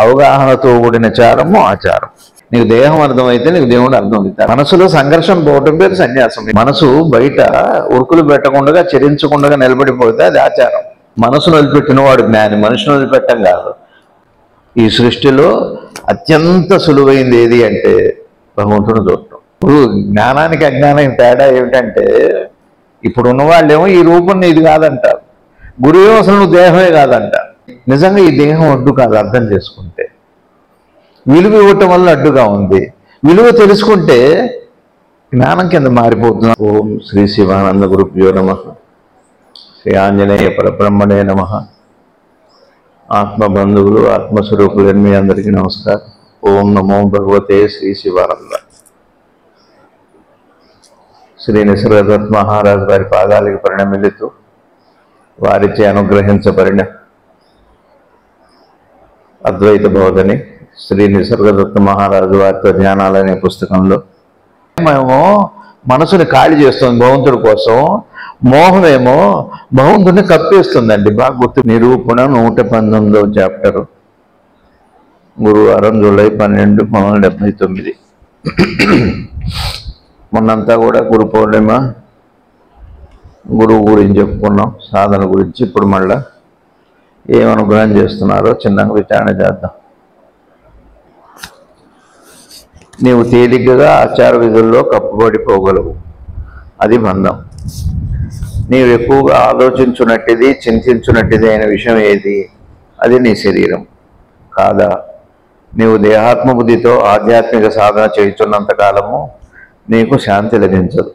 అవగాహనతో కూడిన చారము ఆచారం. నీకు దేహం అర్థమైతే నీకు దేవుడు అర్థమవుతాడు. మనసులో సంఘర్షణ పోవటం పేరు సన్యాసం. మనసు బయట ఉరుకులు పెట్టకుండా చరించకుండా నిలబడిపోతే అది ఆచారం. మనసును వదిలిపెట్టిన వాడు జ్ఞాని, మనుషును వదిలిపెట్టం కాదు. ఈ సృష్టిలో అత్యంత సులువైంది ఏది అంటే భగవంతుని చూడటం. ఇప్పుడు జ్ఞానానికి అజ్ఞానానికి తేడా ఏమిటంటే, ఇప్పుడు ఉన్నవాళ్ళేమో ఈ రూపం ఇది కాదంటారు, గురువు అసలు నువ్వు దేహమే కాదంట. నిజంగా ఈ దేహం అడ్డు కాదు, అర్థం చేసుకుంటే. విలువ ఇవ్వటం వల్ల అడ్డుగా ఉంది. విలువ తెలుసుకుంటే జ్ఞానం కింద మారిపోతుంది. ఓం శ్రీ శివానంద గురుభ్యో నమః. శ్రీ ఆంజనేయ పరబ్రహ్మణే నమః. ఆత్మబంధువులు ఆత్మస్వరూపులు మీ అందరికీ నమస్కారం. ఓం నమో భగవతే శ్రీ శివానంద. శ్రీ నిసర్గదత్ మహారాజు వారి పాదాలకి పరిణమిల్లుతూ వారిచే అనుగ్రహించబడిన అద్వైత బోధని శ్రీ నిసర్గదత్త మహారాజు వారితో ధ్యానాలు అనే పుస్తకంలో మేము మనసుని ఖాళీ చేస్తుంది భగవంతుడి కోసం, మోహమేమో భగవంతుడిని కప్పేస్తుందండి. బాగా గుర్తు. నిరూపణ 119వ చాప్టరు, గురువారం జూలై 12, 1979. మొన్నంతా కూడా గురు పౌర్ణిమ, గురువు గురించి చెప్పుకున్నాం, సాధన గురించి. ఇప్పుడు మళ్ళా ఏం అనుగ్రహం చేస్తున్నారో చిన్నగా విచారణ చేద్దాం. నీవు తేలికగా ఆచార విధుల్లో కప్పుబడిపోగలవు, అది బంధం. నీవు ఎక్కువగా ఆలోచించున్నట్టుది, చింతించున్నట్టుది అయిన విషయం ఏది? అది నీ శరీరం కాదా? నీవు దేహాత్మబుద్ధితో ఆధ్యాత్మిక సాధన చేయుచున్నంత కాలము నీకు శాంతి లభించదు.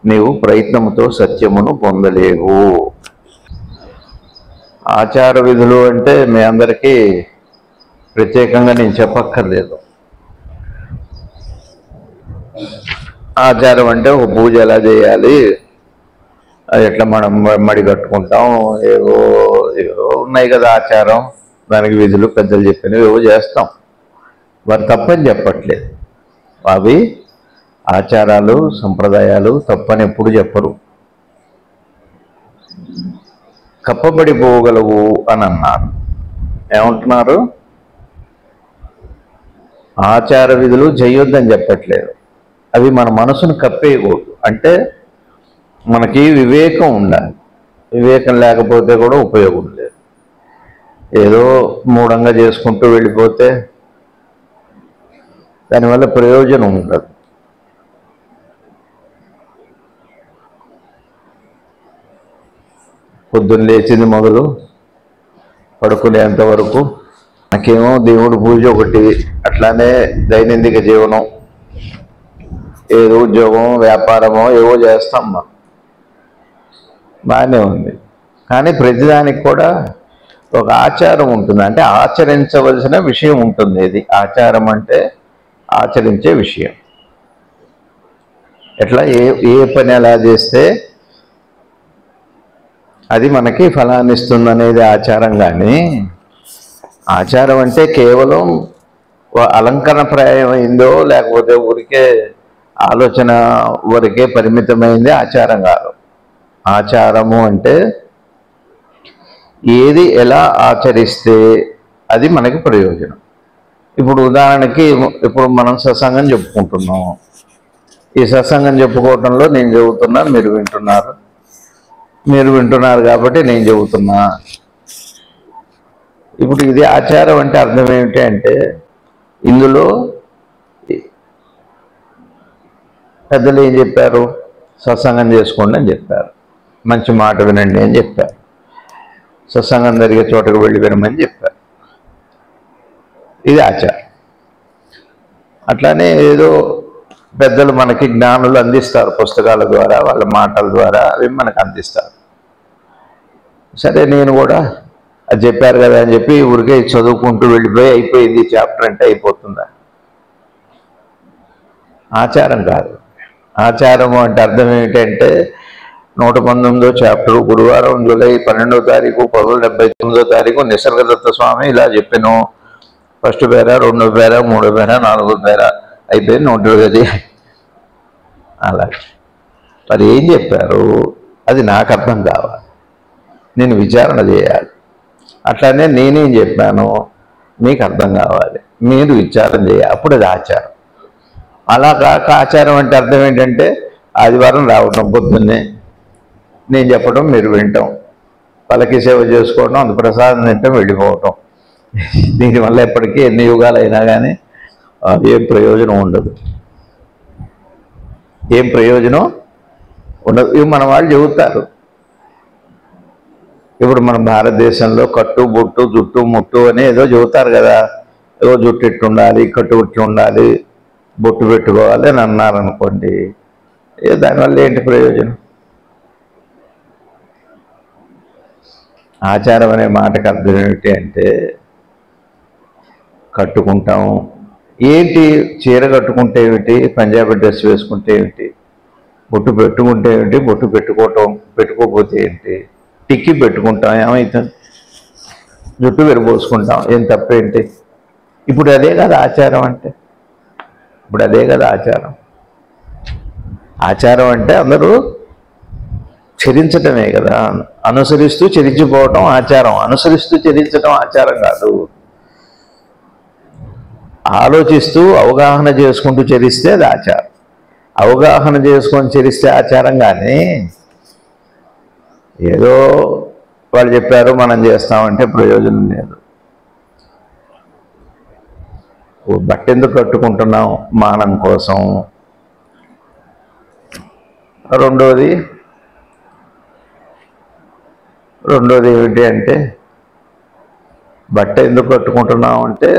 నీవు ప్రయత్నముతో సత్యమును పొందలేవు. ఆచార విధులు అంటే మీ అందరికీ ప్రత్యేకంగా నేను చెప్పక్కర్లేదు. ఆచారం అంటే ఒక పూజ ఎలా చేయాలి, అది ఎట్లా మనం మడి కట్టుకుంటాం, ఏవో ఉన్నాయి కదా ఆచారం, దానికి విధులు పెద్దలు చెప్పినవి ఏవో చేస్తాం. వారు తప్పని చెప్పట్లేదు. అవి ఆచారాలు సంప్రదాయాలు తప్పని ఎప్పుడు చెప్పరు. కప్పబడిపోగలవు అని అన్నారు. ఏమంటున్నారు? ఆచార విధులు చేయొద్దని చెప్పట్లేదు, అవి మన మనసును కప్పేయకూడదు. అంటే మనకి వివేకం ఉండాలి. వివేకం లేకపోతే కూడా ఉపయోగం లేదు. ఏదో మూఢంగా చేసుకుంటూ వెళ్ళిపోతే దానివల్ల ప్రయోజనం ఉండదు. పొద్దున్న లేచింది మొదలు పడుకునేంత వరకు నాకేమో దేవుడి పూజ ఒకటి, అట్లానే దైనందిక జీవనం, ఏదో ఉద్యోగం వ్యాపారమో ఏవో చేస్తాం మనం, బాగానే ఉంది. కానీ ప్రతిదానికి కూడా ఒక ఆచారం ఉంటుంది, అంటే ఆచరించవలసిన విషయం ఉంటుంది. ఇది ఆచారం అంటే ఆచరించే విషయం. ఎట్లా ఏ పని ఎలా చేస్తే అది మనకి ఫలాన్ని ఇస్తుంది అనేది ఆచారం. కానీ ఆచారం అంటే కేవలం అలంకరణప్రాయమైందో లేకపోతే ఊరికే ఆలోచన వరకే పరిమితమైంది ఆచారం కాదు. ఆచారము అంటే ఏది ఎలా ఆచరిస్తే అది మనకి ప్రయోజనం. ఇప్పుడు ఉదాహరణకి ఇప్పుడు మనం సత్సంగం చెప్పుకుంటున్నాం. ఈ సత్సంగం చెప్పుకోవటంలో నేను చెబుతున్నా, మీరు వింటున్నారు. మీరు వింటున్నారు కాబట్టి నేను చెబుతున్నా. ఇప్పుడు ఇది ఆచారం అంటే అర్థం ఏమిటి అంటే, ఇందులో పెద్దలు ఏం చెప్పారు? సత్సంగం చేసుకోండి అని చెప్పారు, మంచి మాట వినండి అని చెప్పారు, సత్సంగం జరిగే చోటకు వెళ్ళి వినమని చెప్పారు. ఇది ఆచారం. అట్లానే ఏదో పెద్దలు మనకి జ్ఞానులు అందిస్తారు, పుస్తకాల ద్వారా వాళ్ళ మాటల ద్వారా అవి మనకు అందిస్తారు. సరే నేను కూడా అది చెప్పారు కదా అని చెప్పి ఊరికే చదువుకుంటూ వెళ్ళిపోయి అయిపోయింది చాప్టర్ అంటే అయిపోతుందా? ఆచారం కాదు. ఆచారము అంటే అర్థం ఏమిటంటే 119వ చాప్టర్, గురువారం జూలై 12వ తారీఖు 1979వ తారీఖు నిసర్గదత్త స్వామి ఇలా చెప్పాను. ఫస్ట్ పేరా, 2వ పేరా, 3వ పేరా, 4వ పేరా అయిపోయింది 120. అలా మరి ఏం చెప్పారు అది నాకు అర్థం కావాలి, నేను విచారణ చేయాలి. అట్లానే నేనేం చెప్పాను మీకు అర్థం కావాలి, మీరు విచారం చేయాలి, అప్పుడు అది ఆచారం. అలా కాక ఆచారం అంటే అర్థం ఏంటంటే ఆదివారం రావటం, పొద్దున్నే నేను చెప్పడం మీరు వింటాం, పలకి సేవ చేసుకోవడం, అంత ప్రసాదం తింటాం, వెళ్ళిపోవటం. దీనివల్ల ఎప్పటికీ ఎన్ని యుగాలైనా కానీ ఏం ప్రయోజనం ఉండదు, ఏం ప్రయోజనం ఉండదు. ఇవి మన వాళ్ళు చెబుతారు. ఇప్పుడు మన భారతదేశంలో కట్టు బొట్టు జుట్టు ముట్టు అని ఏదో చెబుతారు కదా, ఏదో జుట్టు ఇట్టు ఉండాలి, కట్టు ఇట్టు ఉండాలి, బొట్టు పెట్టుకోవాలి అని అన్నారనుకోండి, దానివల్ల ఏంటి ప్రయోజనం? ఆచారం అనే మాటకు అర్థం ఏమిటి అంటే కట్టుకుంటాం. ఏంటి చీర కట్టుకుంటే ఏమిటి, పంజాబీ డ్రెస్ వేసుకుంటే ఏమిటి, బొట్టు పెట్టుకుంటే ఏమిటి, బొట్టు పెట్టుకోకపోతే ఏంటి, టిక్కి పెట్టుకుంటాం ఏమవుతుంది, జుట్టు విరబోసుకుంటాం, ఏం తప్పేంటి? ఇప్పుడు అదే కదా ఆచారం అంటే, ఇప్పుడు అదే కదా ఆచారం. ఆచారం అంటే అందరూ చరించటమే కదా, అనుసరిస్తూ చరించిపోవటం ఆచారం, అనుసరిస్తూ చరించటం ఆచారం కాదు. ఆలోచిస్తూ అవగాహన చేసుకుంటూ చరిస్తే అది ఆచారం. అవగాహన చేసుకొని చరిస్తే ఆచారం, కానీ ఏదో వాళ్ళు చెప్పారు మనం చేస్తామంటే ప్రయోజనం లేదు. బట్ట ఎందుకు కట్టుకుంటున్నాం? మానం కోసం. రెండోది ఏమిటి అంటే బట్ట ఎందుకు కట్టుకుంటున్నాం అంటే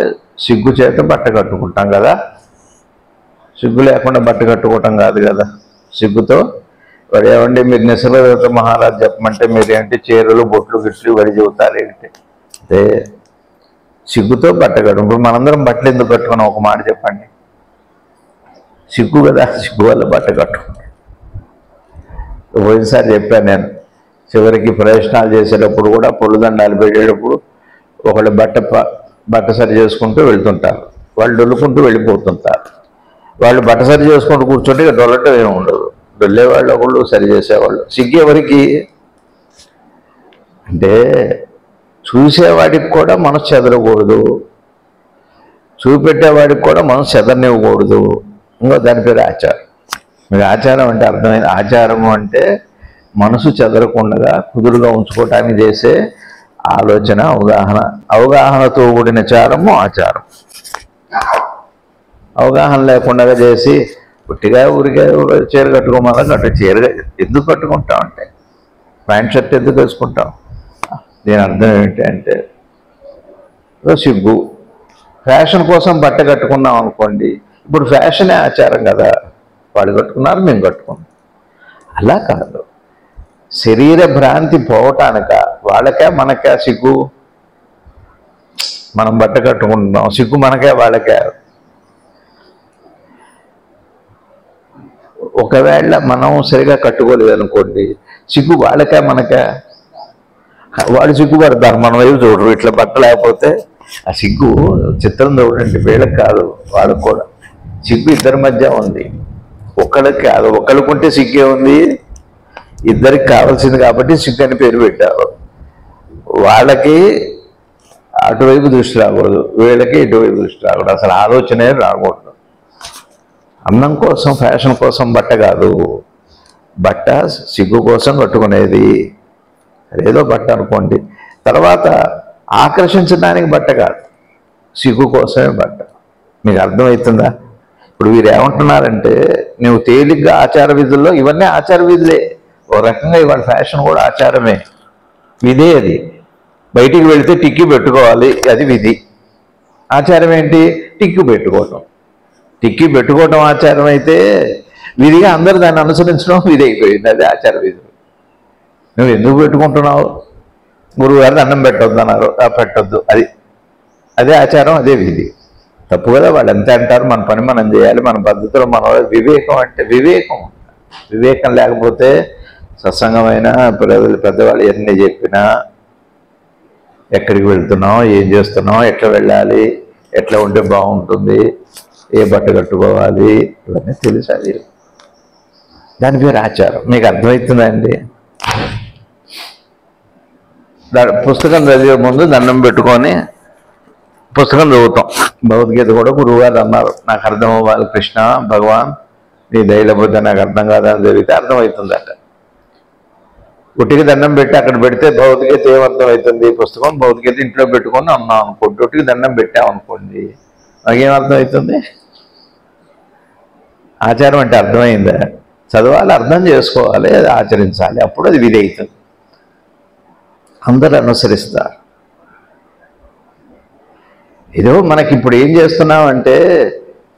సిగ్గు చేత బట్ట కట్టుకుంటాం కదా, సిగ్గు లేకుండా బట్ట కట్టుకోవటం కాదు కదా. సిగ్గుతో వాడు ఏమండి మీరు నిసర్గదత్త మహారాజ్ చెప్పమంటే మీరేంటి చీరలు బొట్లు గిట్లు వడి చెబుతారు ఏంటి అంటే సిగ్గుతో బట్ట కట్టు. ఇప్పుడు మనందరం బట్టలు ఎందుకు కట్టుకున్నాం ఒక మాట చెప్పండి? సిగ్గు కదా, సిగ్గు వల్ల బట్ట కట్టుకుంటాం. పోయినసారి చెప్పాను నేను, చివరికి ప్రదర్శనలు చేసేటప్పుడు కూడా పొలిదండాలు పెట్టేటప్పుడు ఒకళ్ళు బట్ట సరి చేసుకుంటూ వెళ్తుంటారు, వాళ్ళు డొల్లుకుంటూ వెళ్ళిపోతుంటారు. వాళ్ళు బట్ట సరి చేసుకుంటూ కూర్చుంటే ఇక డొల్లటం ఏమి ఉండదు, డొల్లేవాళ్ళు ఒకళ్ళు సరి చేసేవాళ్ళు. సిగ్గు ఎవరికి అంటే చూసేవాడికి కూడా మనసు చెదరకూడదు, చూపెట్టేవాడికి కూడా మనసు చెదరనివ్వకూడదు. ఇంకో దాని పేరు ఆచారం. మీకు ఆచారం అంటే అర్థమైంది. ఆచారము అంటే మనసు చెదరకుండా కుదురుగా ఉంచుకోవటానికి చేసే ఆలోచన, అవగాహన. అవగాహనతో కూడిన చారము ఆచారం. అవగాహన లేకుండా చేసి పుట్టిగా ఊరిగా చీర కట్టుకోమన్నా చీర ఎందుకు కట్టుకుంటాం అంటే ప్యాంట్ షర్ట్ ఎందుకు వేసుకుంటాం? దీని అర్థం ఏంటి అంటే సిగ్గు. ఫ్యాషన్ కోసం బట్ట కట్టుకున్నాం అనుకోండి, ఇప్పుడు ఫ్యాషనే ఆచారం కదా, వాళ్ళు కట్టుకున్నారు మేము కట్టుకున్నాం. అలా కాదు, శరీర భ్రాంతి పోవటానిక వాళ్ళకే మనకే సిగ్గు? మనం బట్ట కట్టుకుంటున్నాం, సిగ్గు మనకే వాళ్ళకే? ఒకవేళ మనం సరిగా కట్టుకోలేదు అనుకోండి, సిగ్గు వాళ్ళకే మనకే? వాడు సిగ్గుపడతారు, మన వైపు చూడరు. ఇట్లా బట్ట లేకపోతే ఆ సిగ్గు చిత్రం చూడండి, వీళ్ళకి కాదు వాళ్ళకు కూడా. సిగ్గు ఇద్దరి మధ్య ఉంది, ఒక్కళ్ళకి కాదు. ఒక్కళ్ళకుంటే సిగ్గే ఉంది, ఇద్దరికి కావాల్సింది కాబట్టి సిగ్గు అని పేరు పెట్టారు. వాళ్ళకి అటువైపు దృష్టి రాకూడదు, వీళ్ళకి ఇటువైపు దృష్టి రాకూడదు, అసలు ఆలోచనే రాకూడదు. అందం కోసం ఫ్యాషన్ కోసం బట్ట కాదు, బట్ట సిగ్గు కోసం కట్టుకునేది. ఏదో బట్ట అనుకోండి. తర్వాత ఆకర్షించడానికి బట్ట కాదు, సిగ్గు కోసమే బట్ట. మీకు అర్థమవుతుందా? ఇప్పుడు వీరు ఏమంటున్నారంటే నువ్వు తేలిగ్గా ఆచార విధుల్లో, ఇవన్నీ ఆచార విధులే ఓ రకంగా. ఇవాళ ఫ్యాషన్ కూడా ఆచారమే, విధే. అది బయటికి వెళితే టిక్కి పెట్టుకోవాలి, అది విధి. ఆచారం ఏంటి? టిక్కి పెట్టుకోవటం. టిక్కి పెట్టుకోవటం ఆచారం అయితే విధిగా అందరూ దాన్ని అనుసరించడం విధి అయిపోయింది, అది ఆచార విధులు. నువ్వు ఎందుకు పెట్టుకుంటున్నావు? గురువుగారు అన్నం పెట్టొద్దు అన్నారు, పెట్టొద్దు, అదే ఆచారం, అదే విధి. తప్పు కదా, వాళ్ళు ఎంత అంటారు, మన పని మనం చేయాలి, మన పద్ధతిలో మన వివేకం. అంటే వివేకం లేకపోతే సత్సంగమైన పెద్దవాళ్ళు ఎన్ని చెప్పినా ఎక్కడికి వెళ్తున్నాం, ఏం చేస్తున్నాం, ఎట్లా వెళ్ళాలి, ఎట్లా ఉంటే బాగుంటుంది, ఏ బట్ట కట్టుకోవాలి, ఇవన్నీ తెలుసాలి. దాని పేరు ఆచారం. మీకు అర్థమవుతుందండి? పుస్తకం చదివే ముందు దండం పెట్టుకొని పుస్తకం చదువుతాం. భగవద్గీత కూడా గురువు గారు అన్నారు, నాకు అర్థం అవ్వాలి కృష్ణ భగవాన్, నీ దయలేకపోతే నాకు అర్థం కాదని జరిగితే అర్థమవుతుందట. ఉట్టికి దండం పెట్టి అక్కడ పెడితే భగవద్గీత ఏమర్థం అవుతుంది? పుస్తకం భగవద్గీత ఇంట్లో పెట్టుకొని అన్నాం అనుకోండి, ఉట్టికి దండం పెట్టామనుకోండి, నాకేమర్థం అవుతుంది? ఆచారం అంటే అర్థమైందా? చదవాలి, అర్థం చేసుకోవాలి, అది ఆచరించాలి, అప్పుడు అది విధి అవుతుంది, అందరూ అనుసరిస్తారు. ఏదో మనకి ఇప్పుడు ఏం చేస్తున్నామంటే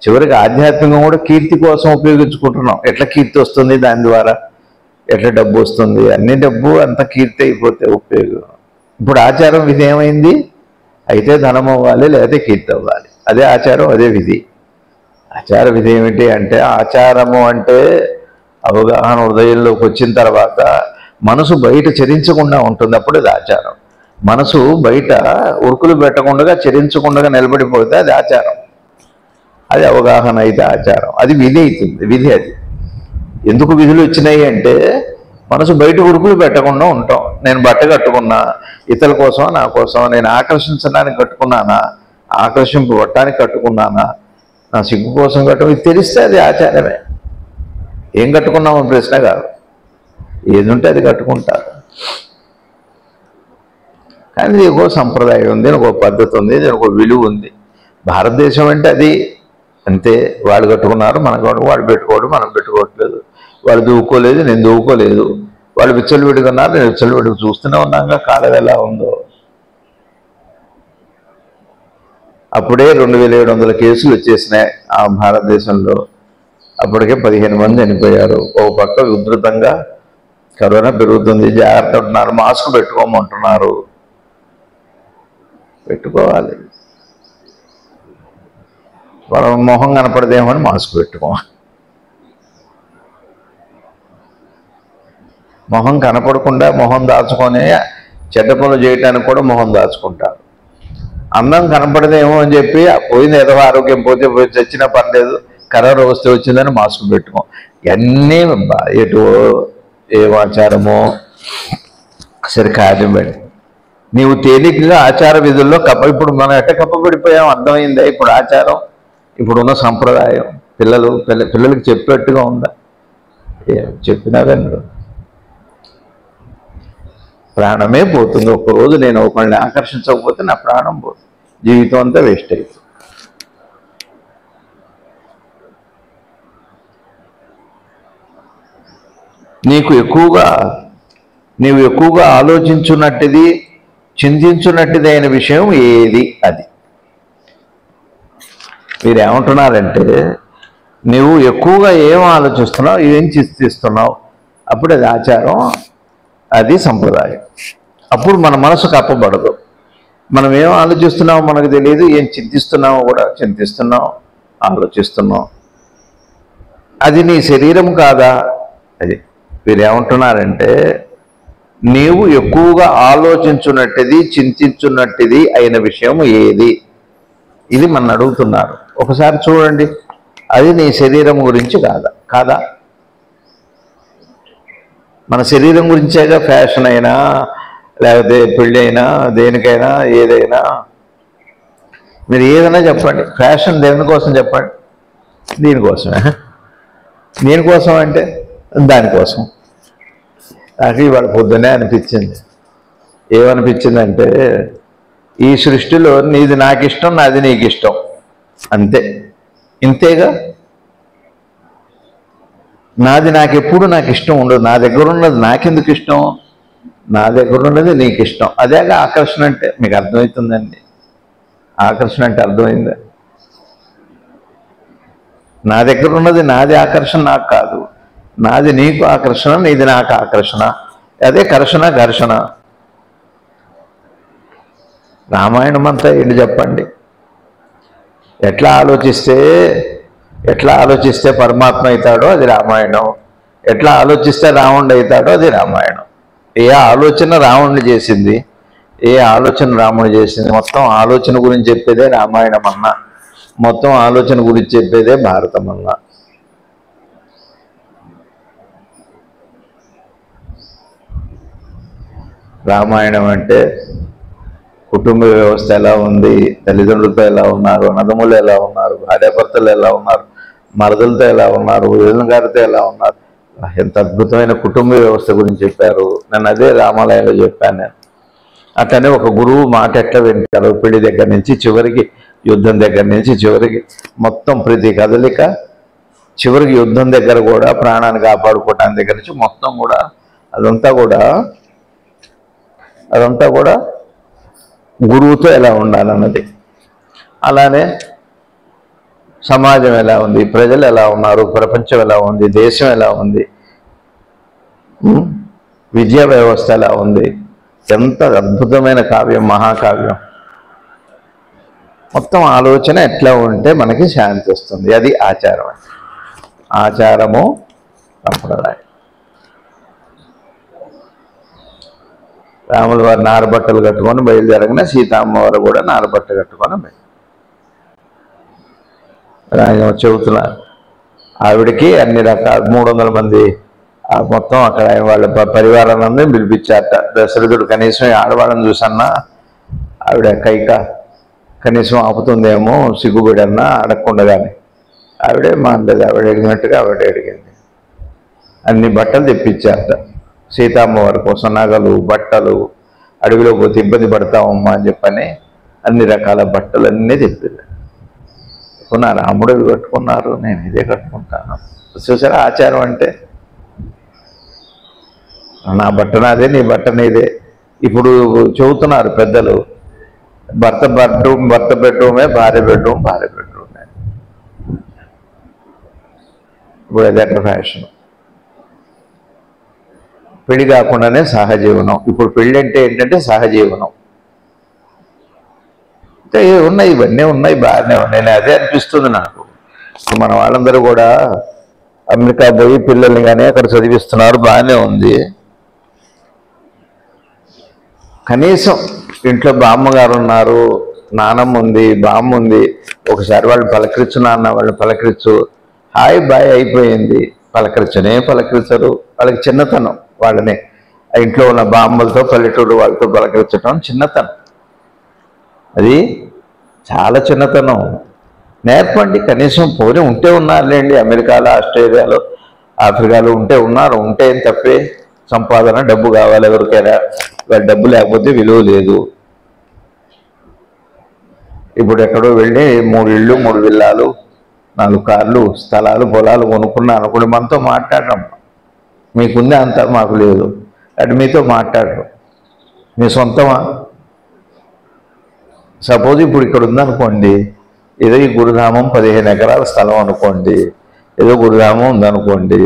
చివరికి ఆధ్యాత్మికం కూడా కీర్తి కోసం ఉపయోగించుకుంటున్నాం. ఎట్లా కీర్తి వస్తుంది దాని ద్వారా, ఎట్లా డబ్బు వస్తుంది, అన్ని డబ్బు అంత కీర్తి అయిపోతే ఉపయోగం. ఇప్పుడు ఆచారం విధి ఏమైంది? అయితే ధనం అవ్వాలి, లేకపోతే కీర్తి అవ్వాలి, అదే ఆచారం, అదే విధి. ఆచార విధి ఏమిటి అంటే, ఆచారము అంటే అవగాహన హృదయంలోకి వచ్చిన తర్వాత మనసు బయట చరించకుండా ఉంటుంది, అప్పుడు అది ఆచారం. మనసు బయట ఉరుకులు పెట్టకుండా చరించకుండా నిలబడిపోతే అది ఆచారం, అది అవగాహన అయితే ఆచారం, అది విధి అవుతుంది. విధి అది ఎందుకు విధులు వచ్చినాయి అంటే మనసు బయట ఉరుకులు పెట్టకుండా ఉంటాం. నేను బట్ట కట్టుకున్నా ఇతరుల కోసం నా కోసం, నేను ఆకర్షించడానికి కట్టుకున్నానా, ఆకర్షింపబట్టడానికి కట్టుకున్నానా, నా సిగ్గు కోసం కట్టుకు, ఇది తెలిస్తే అది ఆచారమే. ఏం కట్టుకున్నామో ప్రశ్న కాదు, ఏది ఉంటే అది కట్టుకుంటారు. కానీ దీనికి ఒక సంప్రదాయం ఉంది, దీనికి ఒక పద్ధతి ఉంది, దీనికి ఒక విలువ ఉంది. భారతదేశం అంటే అది అంతే. వాళ్ళు కట్టుకున్నారు, మన వాడు పెట్టుకోవడం, మనం పెట్టుకోవట్లేదు. వాళ్ళు దూకోలేదు, నేను దూకోలేదు. వాళ్ళు విచ్చలు విడుకున్నారు, నేను విచ్చలు విడుకు చూస్తూనే ఉన్నాగా కాలం ఎలా ఉందో. అప్పుడే 2700 కేసులు వచ్చేసినాయి ఆ భారతదేశంలో. అప్పటికే 15 మంది చనిపోయారు. ఒక పక్క ఉధృతంగా కరోనా పెరుగుతుంది, జాగ్రత్త అంటున్నారు, మాస్క్ పెట్టుకోమంటున్నారు. పెట్టుకోవాలి, వాళ్ళ మొహం కనపడదేమో అని మాస్క్ పెట్టుకోవాలి. మొహం కనపడకుండా మొహం దాచుకొని చెడ్డ పనులు చేయటానికి కూడా మొహం దాచుకుంటారు. అందం కనపడదేమో అని చెప్పి పోయింది ఏదో ఆరోగ్యం పోతే పోయి చచ్చినా పర్లేదు, కరోనా వస్తే వచ్చిందని మాస్క్ పెట్టుకో. ఇవన్నీ ఎటు ఏం ఆచారమో సరే కాదండి. నీవు తేలికగా ఆచార విధుల్లో ఇప్పుడు మనం ఎట్ట కప్పబడిపోయాం అర్థమైందా? ఇప్పుడు ఆచారం, ఇప్పుడున్న సంప్రదాయం పిల్లలకి చెప్పేట్టుగా ఉందా? చెప్పినా కానీ ప్రాణమే పోతుంది. ఒక్కరోజు నేను ఒకళ్ళని ఆకర్షించకపోతే నా ప్రాణం పోతుంది, జీవితం అంతా వేస్ట్ అవుతుంది. నీవు ఎక్కువగా ఆలోచించున్నట్టుది, చింతించున్నట్టుది అయిన విషయం ఏది? అది మీరేమంటున్నారంటే, నువ్వు ఎక్కువగా ఏం ఆలోచిస్తున్నావు, ఏం చింతిస్తున్నావు, అప్పుడు అది ఆచారం, అది సంప్రదాయం. అప్పుడు మన మనసు కప్పబడదు. మనం ఏం ఆలోచిస్తున్నామో మనకు తెలియదు, ఏం చింతిస్తున్నామో కూడా చింతిస్తున్నాం, ఆలోచిస్తున్నాం. అది నీ శరీరం కాదా? అది వీరేమంటున్నారంటే, నీవు ఎక్కువగా ఆలోచించున్నట్టుది, చింతించున్నట్టుది అయిన విషయం ఏది? ఇది మన అడుగుతున్నారు. ఒకసారి చూడండి, అది నీ శరీరం గురించి కాదా? మన శరీరం గురించేగా ఫ్యాషన్ అయినా, లేకపోతే పెళ్ళి అయినా, దేనికైనా ఏదైనా మీరు ఏదైనా చెప్పండి. ఫ్యాషన్ దేనికోసం చెప్పండి? దీనికోసమే. దేనికోసం అంటే దానికోసం. నాకు ఇవాళ పొద్దునే అనిపించింది. ఏమనిపించిందంటే, ఈ సృష్టిలో నీది నాకు ఇష్టం, నాది నీకు ఇష్టం, అంతే. ఇంతేగా. నాది నాకెప్పుడు నాకు ఇష్టం ఉండదు. నా దగ్గర ఉన్నది నాకెందుకు ఇష్టం? నా దగ్గర ఉన్నది నీకు ఇష్టం. అదేగా ఆకర్షణ అంటే. మీకు అర్థమవుతుందండి ఆకర్షణ అంటే? అర్థమైందా? నా దగ్గర ఉన్నది నాది ఆకర్షణ నాకు కాదు, నాది నీకు ఆకర్షణ, నీది నాకు ఆకర్షణ, అదే ఘర్షణ. రామాయణం అంతా ఏంటి చెప్పండి? ఎట్లా ఆలోచిస్తే పరమాత్మ అవుతాడో అది రామాయణం, ఎట్లా ఆలోచిస్తే రావణుడు అవుతాడో అది రామాయణం. ఏ ఆలోచన రావణుడు చేసింది, ఏ ఆలోచన రాముడు చేసింది, మొత్తం ఆలోచన గురించి చెప్పేదే రామాయణం అన్నా, మొత్తం ఆలోచన గురించి చెప్పేదే భారతం అన్నా. రామాయణం అంటే కుటుంబ వ్యవస్థ ఎలా ఉంది, తల్లిదండ్రులతో ఎలా ఉన్నారు, అన్నదమ్ములు ఎలా ఉన్నారు, భార్యాభర్తలు ఎలా ఉన్నారు, మరదలతో ఎలా ఉన్నారు, వదిన గారితో ఎలా ఉన్నారు. ఎంత అద్భుతమైన కుటుంబ వ్యవస్థ గురించి చెప్పారు. నేను అదే రామాలయంలో చెప్పాను. నేను అట్లనే ఒక గురువు మాట ఎట్లా వింటారు, పెళ్లి దగ్గర నుంచి చివరికి, యుద్ధం దగ్గర నుంచి చివరికి, మొత్తం ప్రతి కదలిక, చివరికి యుద్ధం దగ్గర కూడా ప్రాణాన్ని కాపాడుకోవటానికి దగ్గర నుంచి మొత్తం కూడా అదంతా కూడా గురువుతో ఎలా ఉండాలన్నది. అలానే సమాజం ఎలా ఉంది, ప్రజలు ఎలా ఉన్నారు, ప్రపంచం ఎలా ఉంది, దేశం ఎలా ఉంది, విద్యా వ్యవస్థ ఎలా ఉంది. ఎంత అద్భుతమైన కావ్యం, మహాకావ్యం. మొత్తం ఆలోచన ఎట్లా ఉంటే మనకి శాంతి వస్తుంది. అది ఆచారం. ఆచారము సంప్రదాయం. రాముల వారు నారబట్టలు కట్టుకొని బయలుదేరగానే సీతమ్మ వారు కూడా నారబట్ట కట్టుకొని ఆయన చెబుతున్నారు. ఆవిడకి అన్ని రకాల 300 మంది మొత్తం అక్కడ ఆయన వాళ్ళ పరివారాలందరినీ పిలిపించారట. దశరథుడు కనీసం ఆడవాళ్ళని చూసన్నా ఆవిడ కైక కనీసం ఆపుతుందేమో సిగ్గుబడన్నా అడగకుండగానే ఆవిడే మానలేదు. ఆవిడ అడిగినట్టుగా ఆవిడ అడిగింది. అన్ని బట్టలు తెప్పించారట సీతమ్మ వారి కోసం, నగలు, బట్టలు. అడవిలో పోతే ఇబ్బంది పడతామమ్మా అని చెప్పని అన్ని రకాల బట్టలు అన్నీ తెప్పింది. నా రాముడు ఇవి కట్టుకున్నారు, నేను ఇదే కట్టుకుంటాను. చూసారా ఆచారం అంటే? నా బట్ట నాదే, నీ బట్ట నీదే. ఇప్పుడు చెబుతున్నారు పెద్దలు, భర్త బెడ్రూమే, భార్య బెడ్రూమే. ఇప్పుడు అది ఎక్కడ ఫ్యాషన్. పెళ్లి కాకుండానే సహజీవనం. ఇప్పుడు పెళ్ళి అంటే ఏంటంటే సహజీవనం. అంటే ఉన్నాయి, ఇవన్నీ ఉన్నాయి, బాగానే ఉన్నాయి. అదే అనిపిస్తుంది నాకు. మన వాళ్ళందరూ కూడా అమెరికా పోయి పిల్లల్ని కానీ అక్కడ చదివిస్తున్నారు, బాగానే ఉంది. కనీసం ఇంట్లో బామ్మగారు ఉన్నారు, నానమ్మ ఉంది, బామ్మ ఉంది. ఒకసారి వాళ్ళు పలకరించు, నాన్న వాళ్ళని పలకరించు, హాయ్ బాయ్ అయిపోయింది. పలకరించరు. వాళ్ళకి చిన్నతనం. వాళ్ళని ఇంట్లో ఉన్న బామ్మలతో, పల్లెటూరు వాళ్ళతో పలకరించడం చిన్నతనం. అది చాలా చిన్నతనం. నేర్పండి. కనీసం పోనీ ఉంటే ఉన్నారులేండి, అమెరికాలో, ఆస్ట్రేలియాలో, ఆఫ్రికాలో ఉన్నారు. ఉంటే ఏం తప్పే? సంపాదన, డబ్బు కావాలి ఎవరికైనా. వాళ్ళ డబ్బు లేకపోతే విలువ లేదు. ఇప్పుడు ఎక్కడో వెళ్ళి 3 ఇళ్ళు, 3 విల్లాలు, 4 కార్లు, స్థలాలు, పొలాలు కొనుక్కున్నా అనుకోండి, మనతో మాట్లాడడం. మీకుందే అంతా, మాకు లేదు. అటు మీతో మాట్లాడరు. మీ సొంతమా? సపోజ్ ఇప్పుడు ఇక్కడ ఉందనుకోండి, ఏదో ఈ గురుధామం 15 ఎకరాల స్థలం అనుకోండి, ఏదో గురుధామం ఉందనుకోండి,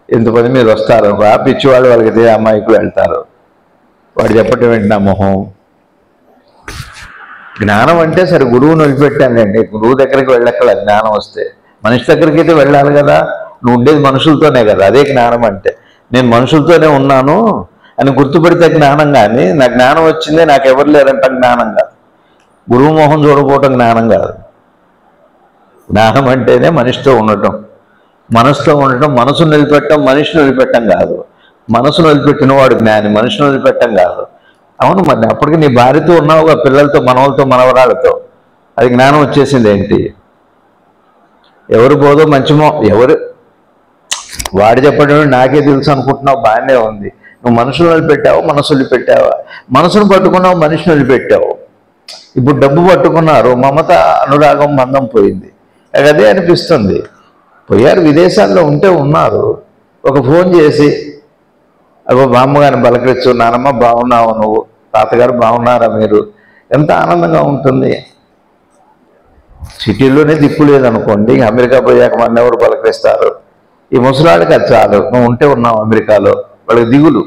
ఎంతమంది మీరు వస్తారు, పిచ్చివాళ్ళు వాళ్ళకి అమ్మాయికి వెళ్తారు. వాడు చెప్పటం ఏంటి నా మొహం? జ్ఞానం అంటే సరే గురువుని వదిలిపెట్టానండి, గురువు దగ్గరికి వెళ్ళక్కల. జ్ఞానం వస్తే మనిషి దగ్గరికి అయితే వెళ్ళాలి కదా. నువ్వు ఉండేది మనుషులతోనే కదా, అదే జ్ఞానం అంటే. నేను మనుషులతోనే ఉన్నాను అని గుర్తుపెడితే జ్ఞానం. కానీ నా జ్ఞానం వచ్చిందే, నాకెవరు లేరంట జ్ఞానం కాదు. గురువు మోహం చూడకపోవటం జ్ఞానం కాదు. జ్ఞానం అంటేనే మనిషితో ఉండటం, మనసుతో ఉండటం. మనసును నిలబెట్టడం, మనిషిని వదిలిపెట్టడం కాదు. మనసును వదిలిపెట్టిన వాడు జ్ఞాని, మనిషిని వదిలిపెట్టడం కాదు. అవును, మరి అప్పటికి నీ భార్యతో ఉన్నావుగా, పిల్లలతో, మనవలతో, మనవరాలతో. అది జ్ఞానం వచ్చేసింది ఏంటి? ఎవరు పోదో మంచిమో, ఎవరు వాడు చెప్పడం నాకే తెలుసు అనుకుంటున్నావు, బాగానే ఉంది. నువ్వు మనుషులు వదిలిపెట్టావు, మనసు వదిలిపెట్టావా? మనసును పట్టుకున్నావు, మనిషిని వదిలిపెట్టావు. ఇప్పుడు డబ్బు పట్టుకున్నారు, మమత, అనురాగం, బంధం పోయింది. అదే అనిపిస్తుంది. పోయారు, విదేశాల్లో ఉంటే ఉన్నారు. ఒక ఫోన్ చేసి, అగో బామ్మగారిని పలకరించు, నానమ్మ బాగున్నావు నువ్వు, తాతగారు బాగున్నారా మీరు, ఎంత ఆనందంగా ఉంటుంది. సిటీలోనే దిక్కు లేదనుకోండి, అమెరికా పోయాక మన ఎవరు పలకరిస్తారు? ఈ ముసలాడికి అది చాలు. నువ్వు ఉంటే ఉన్నావు అమెరికాలో, వాళ్ళకి దిగులు.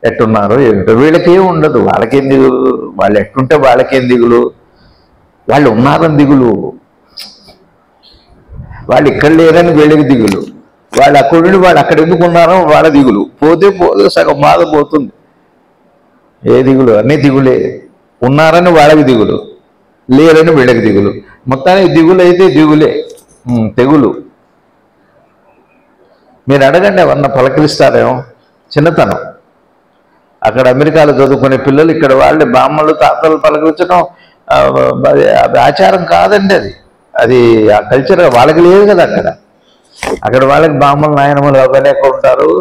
ఎట్టున్నారు ఏమిటో, వీళ్ళకేం ఉండదు. వాళ్ళకేం దిగులు? వాళ్ళు ఎట్టుంటే వాళ్ళకేం దిగులు? వాళ్ళు ఉన్నారని దిగులు. వాళ్ళు ఇక్కడ లేరని వీళ్ళకి దిగులు. వాళ్ళు అక్కడ వాళ్ళు అక్కడ ఎందుకు ఉన్నారో వాళ్ళ దిగులు. పోతే సగం బాధ పోతుంది. ఏ దిగులు? అన్నీ దిగులే. ఉన్నారని వాళ్ళకి దిగులు, లేరని వీళ్ళకి దిగులు. మొత్తానికి దిగులు అయితే దిగులే, తెగులు. మీరు అడగండి, ఎవరన్నా పలకరిస్తారేమో. చిన్నతనం. అక్కడ అమెరికాలో చదువుకునే పిల్లలు ఇక్కడ వాళ్ళని బామ్మలు, తాతలు పలకరించడం, అది ఆచారం కాదండి. అది ఆ కల్చర్ వాళ్ళకి లేదు కదా. అక్కడ వాళ్ళకి బామ్మలు నాయనమ్మలు అవన్నీ ఎక్కడ ఉంటారు,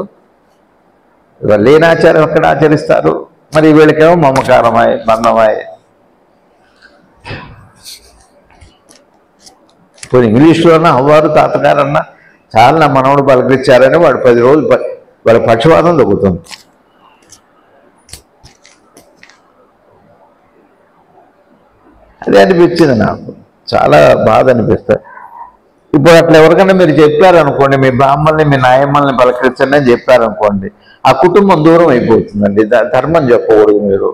లేని ఆచారం ఎక్కడ ఆచరిస్తారు. మరి వీళ్ళకేమో మమకారమాయ్ బంధమాయ్. ఇప్పుడు ఇంగ్లీష్లోనా అవ్వారు తాతగారన్నా చాలా నా మనవడు పలకరించారని వాడు 10 రోజులు వాళ్ళ పక్షవాతం దొక్కుతుంది. అదే అనిపించింది నాకు, చాలా బాధ అనిపిస్తుంది. ఇప్పుడు అట్లా ఎవరికైనా మీరు చెప్పారనుకోండి, మీ బామ్మల్ని మీ నాయమ్మల్ని పలకరించండి అని చెప్పారనుకోండి, ఆ కుటుంబం దూరం అయిపోతుందండి. ధర్మం చెప్పకూడదు. మీరు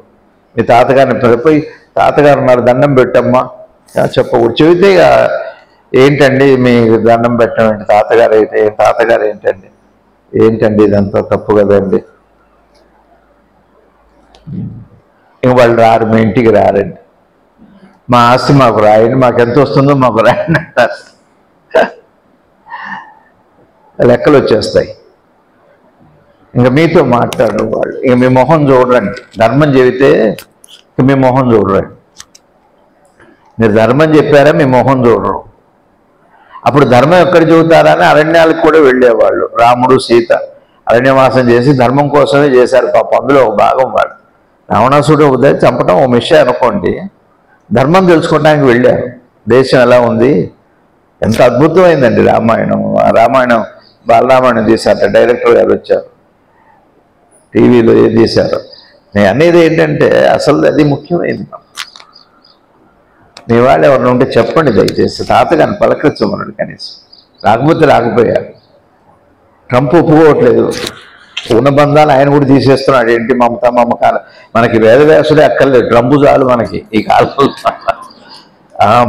మీ తాతగారిని పోయి తాతగారు ఉన్నారు దండం పెట్టమ్మా చెప్పకూడదు. చెబితే ఏంటండి మీ దండం పెట్టమండి తాతగారు అయితే తాతగారు ఏంటండి ఇదంతా తప్పు కదండి. ఇంక వాళ్ళు రారు, మీ ఇంటికి రారండి. మా ఆస్తి మాకు రాయండి, మాకు ఎంత వస్తుందో మాకు రాయండి అంటారు. లెక్కలు వచ్చేస్తాయి. ఇంకా మీతో మాట్లాడరు వాళ్ళు. ఇక మీ మొహం చూడరండి. ధర్మం చెబితే ఇక మీ మొహం చూడరండి. మీరు ధర్మం చెప్పారా మీ మొహం చూడరు. అప్పుడు ధర్మం ఎక్కడ చెబుతారా అని అరణ్యాలకు కూడా వెళ్ళేవాళ్ళు. రాముడు సీత అరణ్యవాసం చేసి ధర్మం కోసమే చేశారు పాప. అందులో ఒక భాగం వాడు. రావణాసుడు ఉదయం చంపడం ఓ మిషే అనుకోండి, ధర్మం తెలుసుకోవడానికి వెళ్ళారు. దేశం ఎలా ఉంది, ఎంత అద్భుతమైందండి రామాయణం. రామాయణం బాలరామాయణం తీశారట, డైరెక్టర్ గారు వచ్చారు, టీవీలో ఏం తీశారు. నేను అనేది ఏంటంటే అసలు అది ముఖ్యమైనది. మీ వాళ్ళు ఎవరిని ఉంటే చెప్పండి దయచేసి, తాతగారిని పలకరించమన్నాడు కనీసం. రాకపోతే రాకపోయారు. ట్రంప్ ఒప్పుకోవట్లేదు. ఉన్న బంధాలు ఆయన కూడా తీసేస్తున్నాడు. ఏంటి మమత మమకారం, మనకి వేదవ్యాసుడే అక్కర్లేదు, ట్రంప్ చాలు మనకి ఈ కాలంలో.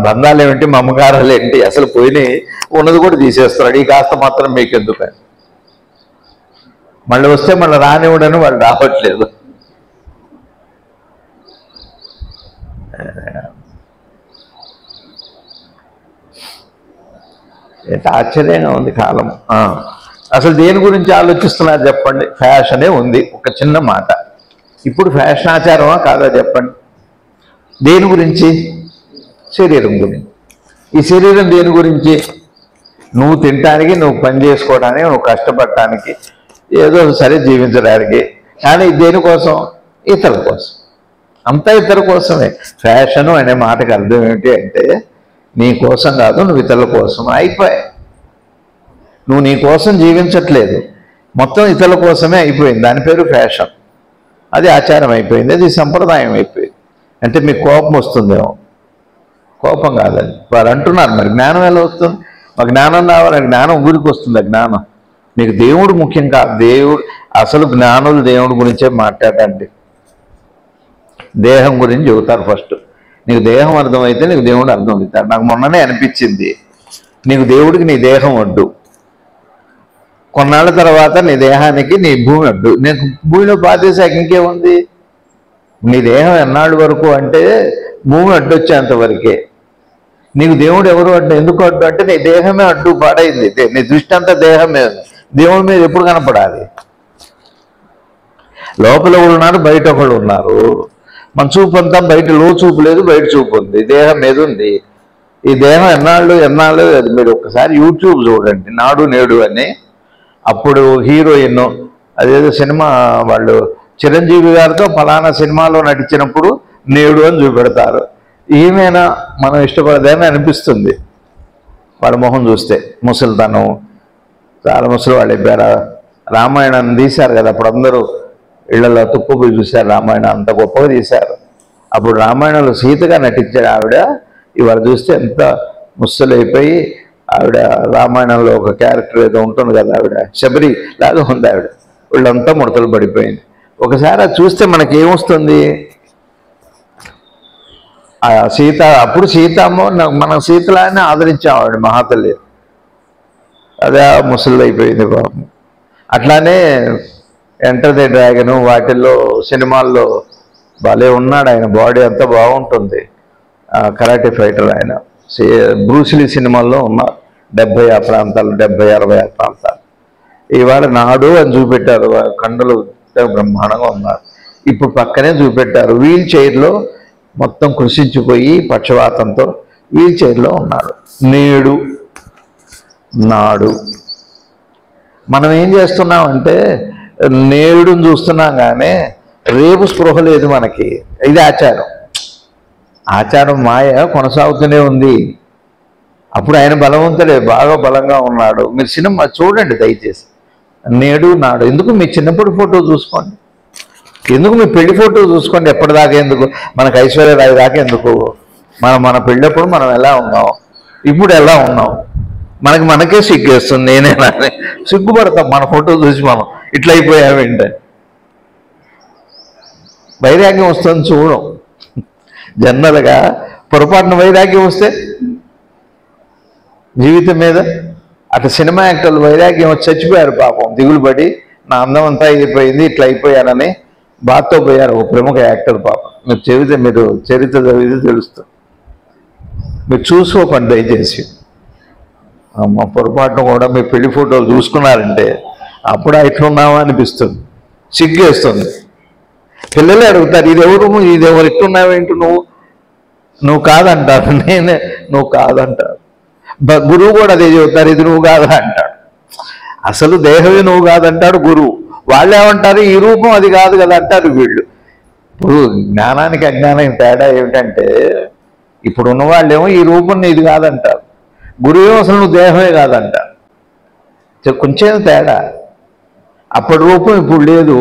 బంధాలు ఏమిటి, మమకారాలు ఏంటి, అసలు పోయినాయి. ఉన్నది కూడా తీసేస్తున్నాడు. ఈ కాస్త మాత్రం మీకు ఎందుకు, మళ్ళీ వస్తే మళ్ళీ రానివ్వడని వాళ్ళు రావట్లేదు. ఎంత ఆశ్చర్యంగా ఉంది కాలం. అసలు దేని గురించి ఆలోచిస్తున్నారు చెప్పండి. ఫ్యాషనే ఉంది. ఒక చిన్న మాట, ఇప్పుడు ఫ్యాషన్ ఆచారమా కాదా చెప్పండి. దేని గురించి? శరీరం గురించి. ఈ శరీరం దేని గురించి? నువ్వు తినటానికి, నువ్వు పని చేసుకోవడానికి, నువ్వు కష్టపడటానికి, ఏదో సరే జీవించడానికి. కానీ దేనికోసం? ఇతరుల కోసం. అంతా ఇతరుల కోసమే. ఫ్యాషను అనే మాటకు అర్థం ఏమిటి అంటే నీ కోసం కాదు, నువ్వు ఇతరుల కోసం. అయిపోయాయి. నువ్వు నీ కోసం జీవించట్లేదు, మొత్తం ఇతరుల కోసమే అయిపోయింది. దాని పేరు ఫ్యాషన్. అది ఆచారం అయిపోయింది, అది సంప్రదాయం అయిపోయింది. అంటే మీకు కోపం వస్తుందేమో. కోపం కాదండి, వారు అంటున్నారు. మరి జ్ఞానం ఎలా వస్తుంది? మా జ్ఞానం రావాలి. జ్ఞానం ఊరికి వస్తుంది. జ్ఞానం నీకు దేవుడు ముఖ్యం కాదు. దేవుడు అసలు జ్ఞానులు దేవుడి గురించే మాట్లాడండి. దేహం గురించి చెబుతారు ఫస్ట్. నీకు దేహం అర్థమైతే నీకు దేవుడు అర్థమవుతాడు. నాకు మొన్ననే అనిపించింది, నీకు దేవుడికి నీ దేహం వడ్డు, కొన్నాళ్ళ తర్వాత నీ దేహానికి నీ భూమి అడ్డు. నీకు భూమిలో పాతేసాక ఇంకేముంది? నీ దేహం ఎన్నాళ్ళ వరకు అంటే భూమి అడ్డొచ్చేంత వరకే. నీకు దేవుడు ఎవరు అడ్డు, ఎందుకు అడ్డు అంటే నీ దేహమే అడ్డు పాడైంది. నీ దృష్టి అంతా దేహం మీద, దేవుడి మీద ఎప్పుడు కనపడాలి? లోపల ఒకళ్ళు ఉన్నారు, బయట ఒకళ్ళు ఉన్నారు. మన చూపు అంతా బయట, లో చూపు లేదు, బయట చూపు ఉంది, దేహం మీద ఉంది. ఈ దేహం ఎన్నాళ్ళు అది మీరు ఒకసారి యూట్యూబ్ చూడండి, నాడు నేడు అని. అప్పుడు హీరోయిన్ అదేదో సినిమా వాళ్ళు చిరంజీవి గారితో ఫలానా సినిమాలో నటించినప్పుడు నేడు అని చూపెడతారు. ఏమైనా మనం ఇష్టపడదేమని అనిపిస్తుంది వాళ్ళ మొహం చూస్తే. ముసలితనం, చాలా ముసలి వాళ్ళు అయిపోయారు. రామాయణాన్ని తీశారు కదా, అప్పుడు అందరూ ఇళ్లలో తుక్కుపోయి చూశారు. రామాయణం అంత గొప్పగా తీశారు. అప్పుడు రామాయణంలో సీతగా నటించారు ఆవిడ. ఇవాళ చూస్తే ఎంత ముసలైపోయి ఆవిడ. రామాయణంలో ఒక క్యారెక్టర్ ఏదో ఉంటుంది కదా, ఆవిడ శబరి లాగా ఉంది ఆవిడ. వీళ్ళంతా ముడతలు పడిపోయింది. ఒకసారి అది చూస్తే మనకి ఏమొస్తుంది? ఆ సీత, అప్పుడు సీతమ్మ మన సీతలానే ఆదరించాం ఆవిడ, మహాతల్లి. అదే ముసలి అయిపోయింది పాపం. అట్లానే ఎంటర్ ది డ్రాగన్ వాటిల్లో సినిమాల్లో భలే ఉన్నాడు ఆయన. బాడీ అంతా బాగుంటుంది. కరాటే ఫైటర్ ఆయన. బ్రూస్లీ సినిమాల్లో ఉన్నారు 70 ఆ ప్రాంతాలు, 70, 60 ఆ ప్రాంతాలు. ఇవాళ నాడు అని చూపెట్టారు. కండలు బ్రహ్మాండంగా ఉన్నారు. ఇప్పుడు పక్కనే చూపెట్టారు వీల్ చైర్లో మొత్తం కృషించిపోయి పక్షవాతంతో వీల్ చైర్లో ఉన్నాడు. నేడు నాడు మనం ఏం చేస్తున్నామంటే నేడుని చూస్తున్నాం కానీ రేపు స్పృహ లేదు మనకి. ఇది ఆచారం. ఆచారం మాయ కొనసాగుతూనే ఉంది. అప్పుడు ఆయన బలవంతుడే, బాగా బలంగా ఉన్నాడు. మీరు సినిమా చూడండి దయచేసి, నేడు నాడు. ఎందుకు మీ చిన్నప్పుడు ఫోటో చూసుకోండి, ఎందుకు మీ పెళ్లి ఫోటో చూసుకోండి. ఎప్పటిదాకా ఎందుకు, మనకు ఐశ్వర్యరాయ్ దాకా ఎందుకు? మన పెళ్ళప్పుడు మనం ఎలా ఉన్నాం, ఇప్పుడు ఎలా ఉన్నాం, మనకే సిగ్గేస్తుంది. నేనేనా సిగ్గుపడతాం మన ఫోటో చూసి, మనం ఇట్లా అయిపోయామేంటే. వైరాగ్యం వస్తుంది చూడం. జనరల్గా పొరపాటున వైరాగ్యం వస్తే జీవితం మీద, అటు సినిమా యాక్టర్లు వైరాగ్యం వచ్చి చచ్చిపోయారు పాపం, దిగులు పడి నా అందం అంతా అయిపోయింది ఇట్లా అయిపోయానని బాధతో పోయారు. ఒక ప్రముఖ యాక్టర్ పాపం. మీరు చెబితే, మీరు చరిత్ర చదివితే తెలుస్తుంది. మీరు చూసుకోకండి దయచేసి. అమ్మ పొరపాటును కూడా మీ పెళ్లి ఫోటోలు చూసుకున్నారంటే అప్పుడు ఇట్లున్నావా అనిపిస్తుంది, సిగ్గేస్తుంది. పిల్లలే అడుగుతారు, ఇదెవరు ఇట్టున్నావేంటి, నువ్వు కాదంటారు. నువ్వు కాదంటారు. గురువు కూడా అదే చెబుతారు, ఇది నువ్వు కాదా అంటాడు. అసలు దేహమే నువ్వు కాదంటాడు గురువు. వాళ్ళు ఏమంటారు, ఈ రూపం అది కాదు కదా అంటారు వీళ్ళు. ఇప్పుడు జ్ఞానానికి అజ్ఞానానికి తేడా ఏమిటంటే, ఇప్పుడు ఉన్న వాళ్ళేమో ఈ రూపం ఇది కాదంటారు, గురువు అసలు నువ్వు దేహమే కాదంటారు. కొంచెం తేడా. అప్పటి రూపం ఇప్పుడు లేదు.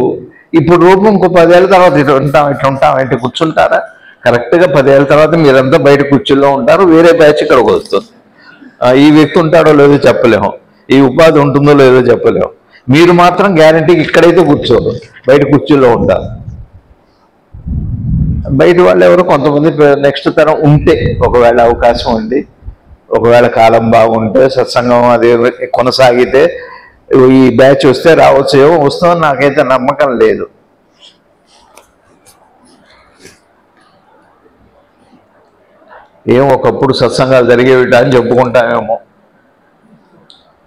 ఇప్పుడు రూపం ఇంకో 10 ఏళ్ళ తర్వాత ఇట్లా ఉంటాం ఏంటి, కూర్చుంటారా? కరెక్ట్గా 10 ఏళ్ళ తర్వాత మీరంతా బయట కుర్చీల్లో ఉంటారు, వేరే బ్యాచ్ ఇక్కడికి వస్తుంది. ఈ వ్యక్తి ఉంటాడో లేదో చెప్పలేము, ఈ ఉపాధి ఉంటుందో లేదో చెప్పలేము. మీరు మాత్రం గ్యారంటీకి ఇక్కడైతే కూర్చోరు, బయట కుర్చీల్లో ఉంటారు. బయట వాళ్ళు ఎవరు కొంతమంది నెక్స్ట్ తరం ఉంటే, ఒకవేళ అవకాశం ఉంది, ఒకవేళ కాలం బాగుంటే, సత్సంగం అది కొనసాగితే ఈ బ్యాచ్ వస్తే రావచ్చు. ఏమో వస్తుందని నాకైతే నమ్మకం లేదు. ఒకప్పుడు సత్సంగాలు జరిగేవి అని చెప్పుకుంటామేమో.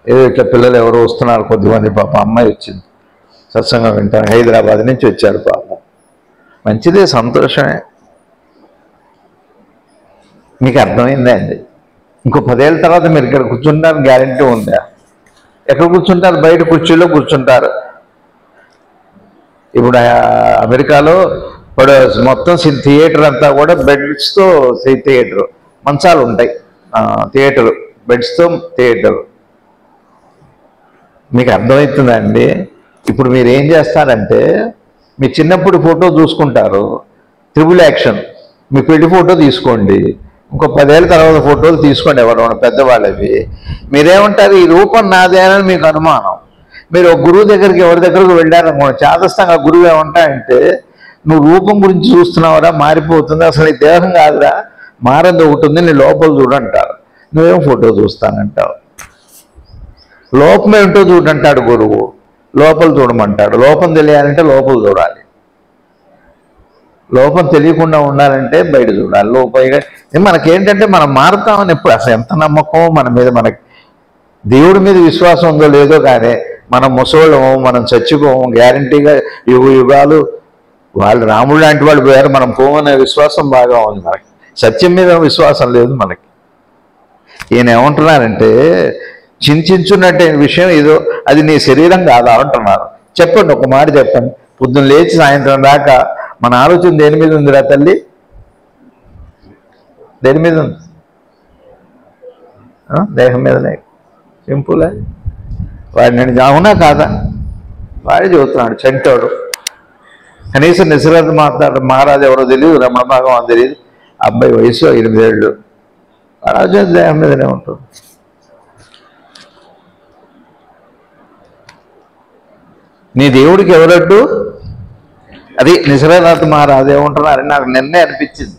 ఏదో ఇట్లా పిల్లలు ఎవరో వస్తున్నారు కొద్దిమంది, పాప అమ్మాయి వచ్చింది సత్సంగం వింటాను, హైదరాబాద్ నుంచి వచ్చారు పాపం. మంచిదే, సంతోషమే. మీకు అర్థమైందా అండి? ఇంకో 10 ఏళ్ళ తర్వాత మీరు ఇక్కడ కూర్చుంటారు గ్యారంటీ ఉందా? ఎక్కడ కూర్చుంటారు? బయట కుర్చీలో కూర్చుంటారు. ఇప్పుడు అమెరికాలో మొత్తం థియేటర్ అంతా కూడా బెడ్స్తో థియేటర్, మంచాలు ఉంటాయి. థియేటర్ బెడ్స్తో థియేటర్. మీకు అర్థమవుతుందండి? ఇప్పుడు మీరు ఏం చేస్తారంటే, మీ చిన్నప్పుడు ఫోటో చూసుకుంటారు, ట్రిపుల్ యాక్షన్. మీ పెళ్లి ఫోటో తీసుకోండి, ఇంకో 10 ఏళ్ళ తర్వాత ఫోటోలు తీసుకోండి, ఎవరు పెద్దవాళ్ళవి. మీరేమంటారు, ఈ రూపం నాదేనని మీకు అనుమానం. మీరు ఒక గురువు దగ్గరికి, ఎవరి దగ్గరకు వెళ్ళారనుకోండి, చాదస్తంగా గురువు ఏమంటాయంటే, నువ్వు రూపం గురించి చూస్తున్నావురా, మారిపోతుంది, అసలు నీ దేహం కాదురా, మారంది ఒకటి ఉంది, నీ లోపల చూడంటారు. నువ్వేం ఫోటో చూస్తానంటావు. లోపం ఏమిటో చూడంటాడు గురువు, లోపల చూడమంటాడు. లోపం తెలియాలంటే లోపల చూడాలి, లోపం తెలియకుండా ఉండాలంటే బయట చూడాలి. లోపల మనకేంటంటే మనం మారుతామని ఎప్పుడు, అసలు ఎంత నమ్మకం మన మీద, మనకి దేవుడి మీద విశ్వాసం ఉందో లేదో కానీ మనం ముసోళ్ళము, మనం చచ్చిపోము గ్యారంటీగా. యుగాలు వాళ్ళు రాముడు లాంటి వాళ్ళు పోయారు, మనం పోమనే విశ్వాసం బాగా ఉంది మనకి. సత్యం మీద విశ్వాసం లేదు మనకి. ఈయన ఏమంటున్నారంటే, చించున్నట్టే విషయం ఏదో, అది నీ శరీరం కాదా అంటున్నారు. చెప్పండి, ఒక మాట చెప్పండి. పొద్దున్న లేచి సాయంత్రం దాకా మన ఆలోచన దేని మీద ఉందిరా తల్లి? దేని మీద ఉంది? దేహం మీదనే. సింపుల్. వాడు నేను అవునా కాదా? వాడే చెబుతున్నాడు, చంటాడు. కనీసం నిసరత్ మహారాజు ఎవరో తెలియదు, రమణ భాగం తెలియదు. అబ్బాయి వయసు 8 ఏళ్ళు, ఆలోచన దేహం మీదనే ఉంటుంది. నీ దేవుడికి ఎవరట్టు? అది నిసరనాథ్ మహారాజు ఏమంటున్నారని నాకు నిన్నే అనిపించింది.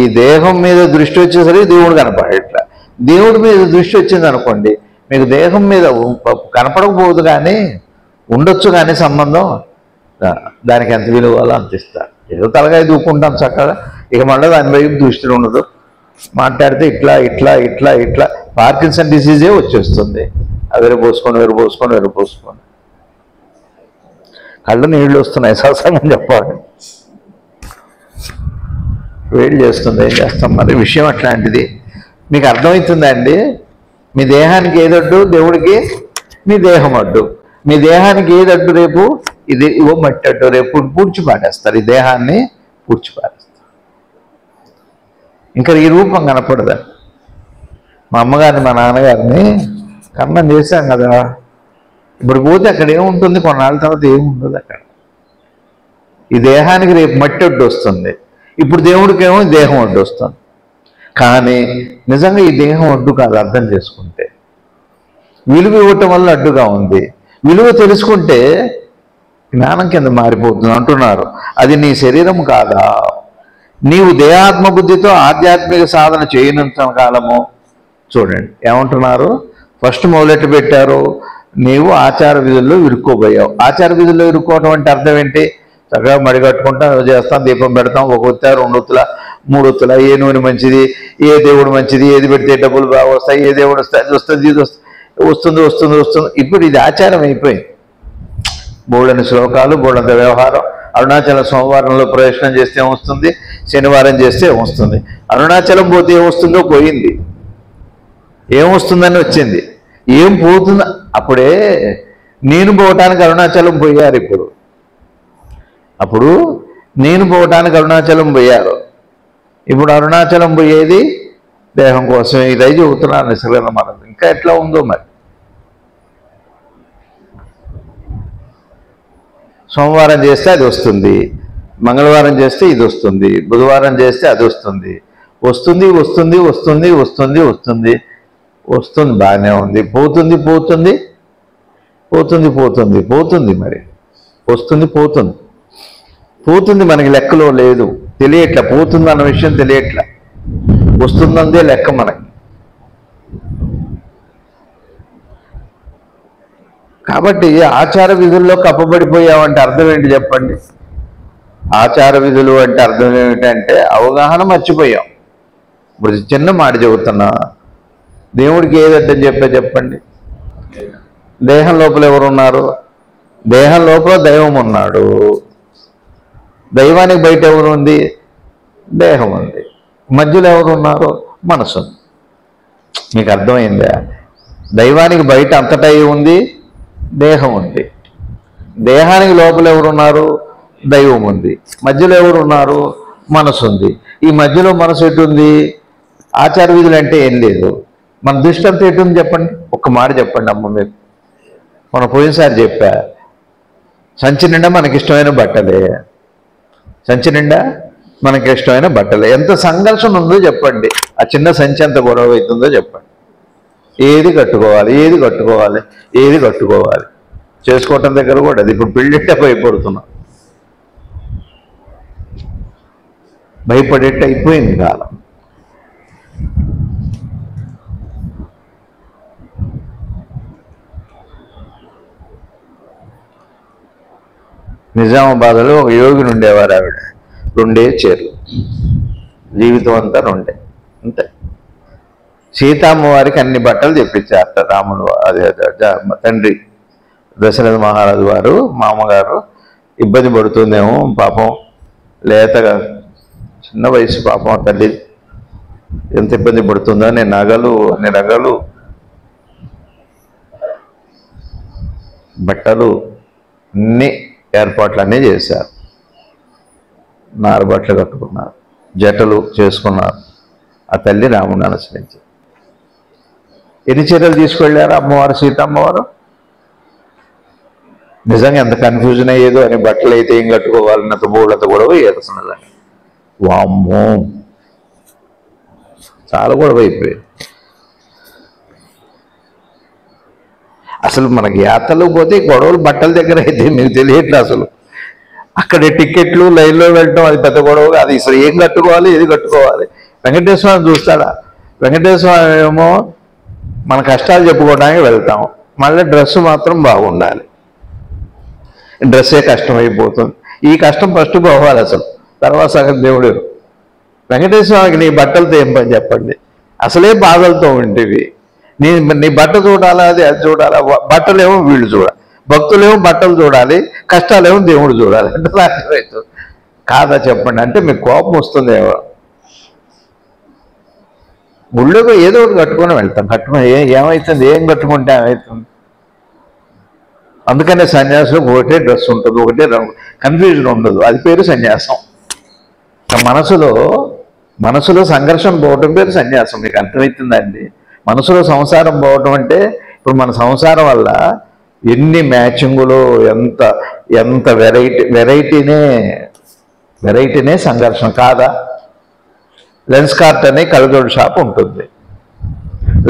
ఈ దేహం మీద దృష్టి వచ్చేసరికి దేవుడు కనపడట్లా. దేవుడి మీద దృష్టి వచ్చింది అనుకోండి, మీకు దేహం మీద కనపడకపోదు కానీ ఉండొచ్చు, కానీ సంబంధం దానికి ఎంత విలువలో అంత ఇస్తారు. ఏదో తలకాయ దూకుంటాం చక్కగా, ఇక మళ్ళీ దాని వైపు దృష్టి ఉండదు. మాట్లాడితే ఇట్లా ఇట్లా ఇట్లా ఇట్లా పార్కిన్సన్ డిసీజే వచ్చేస్తుంది. వెరపోసుకొని కళ్ళు నీళ్ళు వస్తున్నాయి. సత్సంగం చెప్పాలి. వేడి చేస్తుంది, ఏం చేస్తాం మరి. విషయం అట్లాంటిది. మీకు అర్థమవుతుందా అండి? మీ దేహానికి ఏదడ్డు? దేవుడికి మీ దేహం అడ్డు. మీ దేహానికి ఏదడ్డు? రేపు ఇది మట్టి అడ్డు. రేపు పూడ్చిపాటేస్తారు, ఈ దేహాన్ని పూడ్చిపాటేస్తారు. ఇంకా ఈ రూపం కనపడదా? మా అమ్మగారిని మా నాన్నగారిని కర్మం చేశాం కదా, ఇప్పుడు పోతే అక్కడ ఏముంటుంది? కొన్నాళ్ళ తర్వాత ఏముండదు అక్కడ. ఈ దేహానికి రేపు మట్టి అడ్డు వస్తుంది, ఇప్పుడు దేవుడికేమో దేహం అడ్డు వస్తుంది. కానీ నిజంగా ఈ దేహం అడ్డు కాదు. అర్థం చేసుకుంటే విలువ ఇవ్వటం వల్ల అడ్డుగా ఉంది. విలువ తెలుసుకుంటే జ్ఞానం కింద మారిపోతుంది అంటున్నారు. అది నీ శరీరం కాదా? నీవు దేహాత్మ బుద్ధితో ఆధ్యాత్మిక సాధన చేయనంత కాలము. చూడండి ఏమంటున్నారు. ఫస్ట్ మొదలెట్టు పెట్టారు, నీవు ఆచార విధుల్లో ఇరుక్కోబోయావు. ఆచార విధుల్లో ఇరుక్కోవటం అంటే అర్థం ఏంటి? చక్కగా మడి కట్టుకుంటాం, చేస్తాం, దీపం పెడతాం, 1 ఒత్త 2 ఒత్తుల 3 ఒత్తుల, ఏ నూనె మంచిది, ఏ దేవుడు మంచిది, ఏది పెడితే డబ్బులు బాగా వస్తాయి, ఏ దేవుడు వస్తాయి, అది వస్తుంది, ఇది వస్తుంది వస్తుంది వస్తుంది. ఇప్పుడు ఇది ఆచారం అయిపోయింది. బోళ్ళని శ్లోకాలు, బోళ్ళంత వ్యవహారం. అరుణాచలం సోమవారంలో ప్రవేశనం చేస్తే ఏమొస్తుంది, శనివారం చేస్తే ఏమొస్తుంది. అరుణాచలం పోతే ఏమొస్తుందో పోయింది, ఏమొస్తుందని వచ్చింది, ఏం పోతుందో. అప్పుడే నేను పోవటానికి అరుణాచలం పోయారు. అప్పుడు నేను పోవటానికి అరుణాచలం పోయారు. ఇప్పుడు అరుణాచలం పోయేది దేహం కోసం. ఇదై చెబుతున్నాను నిశ్చలంగా. మనం ఇంకా ఎట్లా ఉందో మరి. సోమవారం చేస్తే అది వస్తుంది, మంగళవారం చేస్తే ఇది వస్తుంది, బుధవారం చేస్తే అది వస్తుంది. వస్తుంది వస్తుంది వస్తుంది వస్తుంది వస్తుంది వస్తుంది, బాగానే ఉంది. పోతుంది పోతుంది పోతుంది పోతుంది పోతుంది, మరి వస్తుంది పోతుంది పోతుంది. మనకి లెక్కలో లేదు, తెలియట్లా. పోతుంది అన్న విషయం తెలియట్లా, వస్తుందందే లెక్క మనకి. కాబట్టి ఆచార విధుల్లో కప్పబడిపోయామంటే అర్థం ఏంటి చెప్పండి? ఆచార విధులు అంటే అర్థం ఏమిటంటే అవగాహన మర్చిపోయాం. ఇప్పుడు చిన్న మాట చెబుతున్నా, దేవుడికి ఏదడ్డని చెప్పండి. దేహం లోపల ఎవరున్నారు? దేహం లోపల దైవం ఉన్నాడు. దైవానికి బయట ఎవరు ఉంది? దేహం ఉంది. మధ్యలో ఎవరు ఉన్నారు? మనసు. మీకు అర్థమైందా? దైవానికి బయట అంతటా ఉంది, దేహం ఉంది. దేహానికి లోపల ఎవరున్నారు? దైవం ఉంది. మధ్యలో ఎవరు ఉన్నారు? మనసు ఉంది. ఈ మధ్యలో మనసు ఎటుంది? ఆచార విధులు అంటే ఏం లేదు. మన దృష్టి అంతా ఎటుంది చెప్పండి? ఒక్క మాట చెప్పండి అమ్మ. మీరు మనం పోయినసారి చెప్పా, సంచి నిండా మనకిష్టమైన బట్టలే. సంచి నిండా మనకి ఇష్టమైన బట్టలే. ఎంత సంఘర్షణ ఉందో చెప్పండి. ఆ చిన్న సంచి ఎంత గొడవ అవుతుందో చెప్పండి. ఏది కట్టుకోవాలి, ఏది కట్టుకోవాలి, ఏది కట్టుకోవాలి చేసుకోవటం దగ్గర కూడా అది. ఇప్పుడు పెళ్ళిట్టే భయపడుతున్నాం, భయపడేట్టు అయిపోయింది కాలం. నిజామాబాద్లో ఒక యోగిని ఉండేవారు. ఆవిడ 2 చీరలు, జీవితం అంతా 2 అంతే. సీతమ్మ వారికి అన్ని బట్టలు తెప్పించారట రాముడు. అదే తండ్రి దశరథ మహారాజు వారు, మామగారు ఇబ్బంది పడుతుందేమో పాపం, లేతగా చిన్న వయసు పాపం తల్లి ఎంత ఇబ్బంది పడుతుందో అన్ని నగలు బట్టలు అన్ని ఏర్పాట్లన్నీ చేశారు. నారబట్టలు కట్టుకున్నారు, జటలు చేసుకున్నారు. ఆ తల్లి రాముడిని అనుసరించి ఎన్ని చీరలు తీసుకెళ్ళారు అమ్మవారు, సీతమ్మవారు? నిజంగా ఎంత కన్ఫ్యూజన్ అయ్యేదో అని. బట్టలు అయితే ఏం కట్టుకోవాలన్నంత బోళ్ళంత గొడవ ఏరుతున్నదని. వామ్మో, చాలా గొడవ అయిపోయింది. అసలు మనకి యాత్రలకు పోతే గొడవలు బట్టల దగ్గర అయితే మీకు తెలియట్లే. అసలు అక్కడ టికెట్లు, లైన్లో వెళ్ళటం అది పెద్ద గొడవ కాదు. అసలు ఏం కట్టుకోవాలి, ఏది కట్టుకోవాలి? వెంకటేశ్వర స్వామి చూస్తాడా? వెంకటేశ్వర స్వామి ఏమో మన కష్టాలు చెప్పుకోవడానికి వెళ్తాం, మళ్ళీ డ్రెస్సు మాత్రం బాగుండాలి. డ్రెస్సే కష్టం అయిపోతుంది. ఈ కష్టం ఫస్ట్ పోవాలి అసలు, తర్వాత సగం దేవుడు. వెంకటేశ్వర స్వామికి నీ బట్టలతో ఏం పని చెప్పండి? అసలే బాధలతో ఉండేవి. నీ బట్ట చూడాలా, అది చూడాలా? బట్టలేమో వీళ్ళు చూడాలి, భక్తులేమో బట్టలు చూడాలి, కష్టాలేమో దేవుడు చూడాలి. అంటే అర్థమవుతుంది కాదా చెప్పండి? అంటే మీకు కోపం వస్తుందేమో. గుళ్ళోకి ఏదో ఒకటి కట్టుకొని వెళ్తాం. కట్టుకొని ఏమవుతుంది, ఏం కట్టుకుంటే ఏమవుతుంది. అందుకనే సన్యాసం ఒకటే డ్రెస్ ఉంటుంది, ఒకటే రంగు, కన్ఫ్యూజన్ ఉండదు. అది పేరు సన్యాసం. మనసులో సంఘర్షణ పోవటం పేరు సన్యాసం. మీకు అర్థమవుతుందండి? మనసులో సంసారం పోవటం అంటే ఇప్పుడు మన సంసారం వల్ల ఎన్ని మ్యాచింగులు, ఎంత ఎంత వెరైటీనే సంఘర్షణ కాదా? లెన్స్ కార్ట్ అనే కళ్ళజోడు షాప్ ఉంటుంది,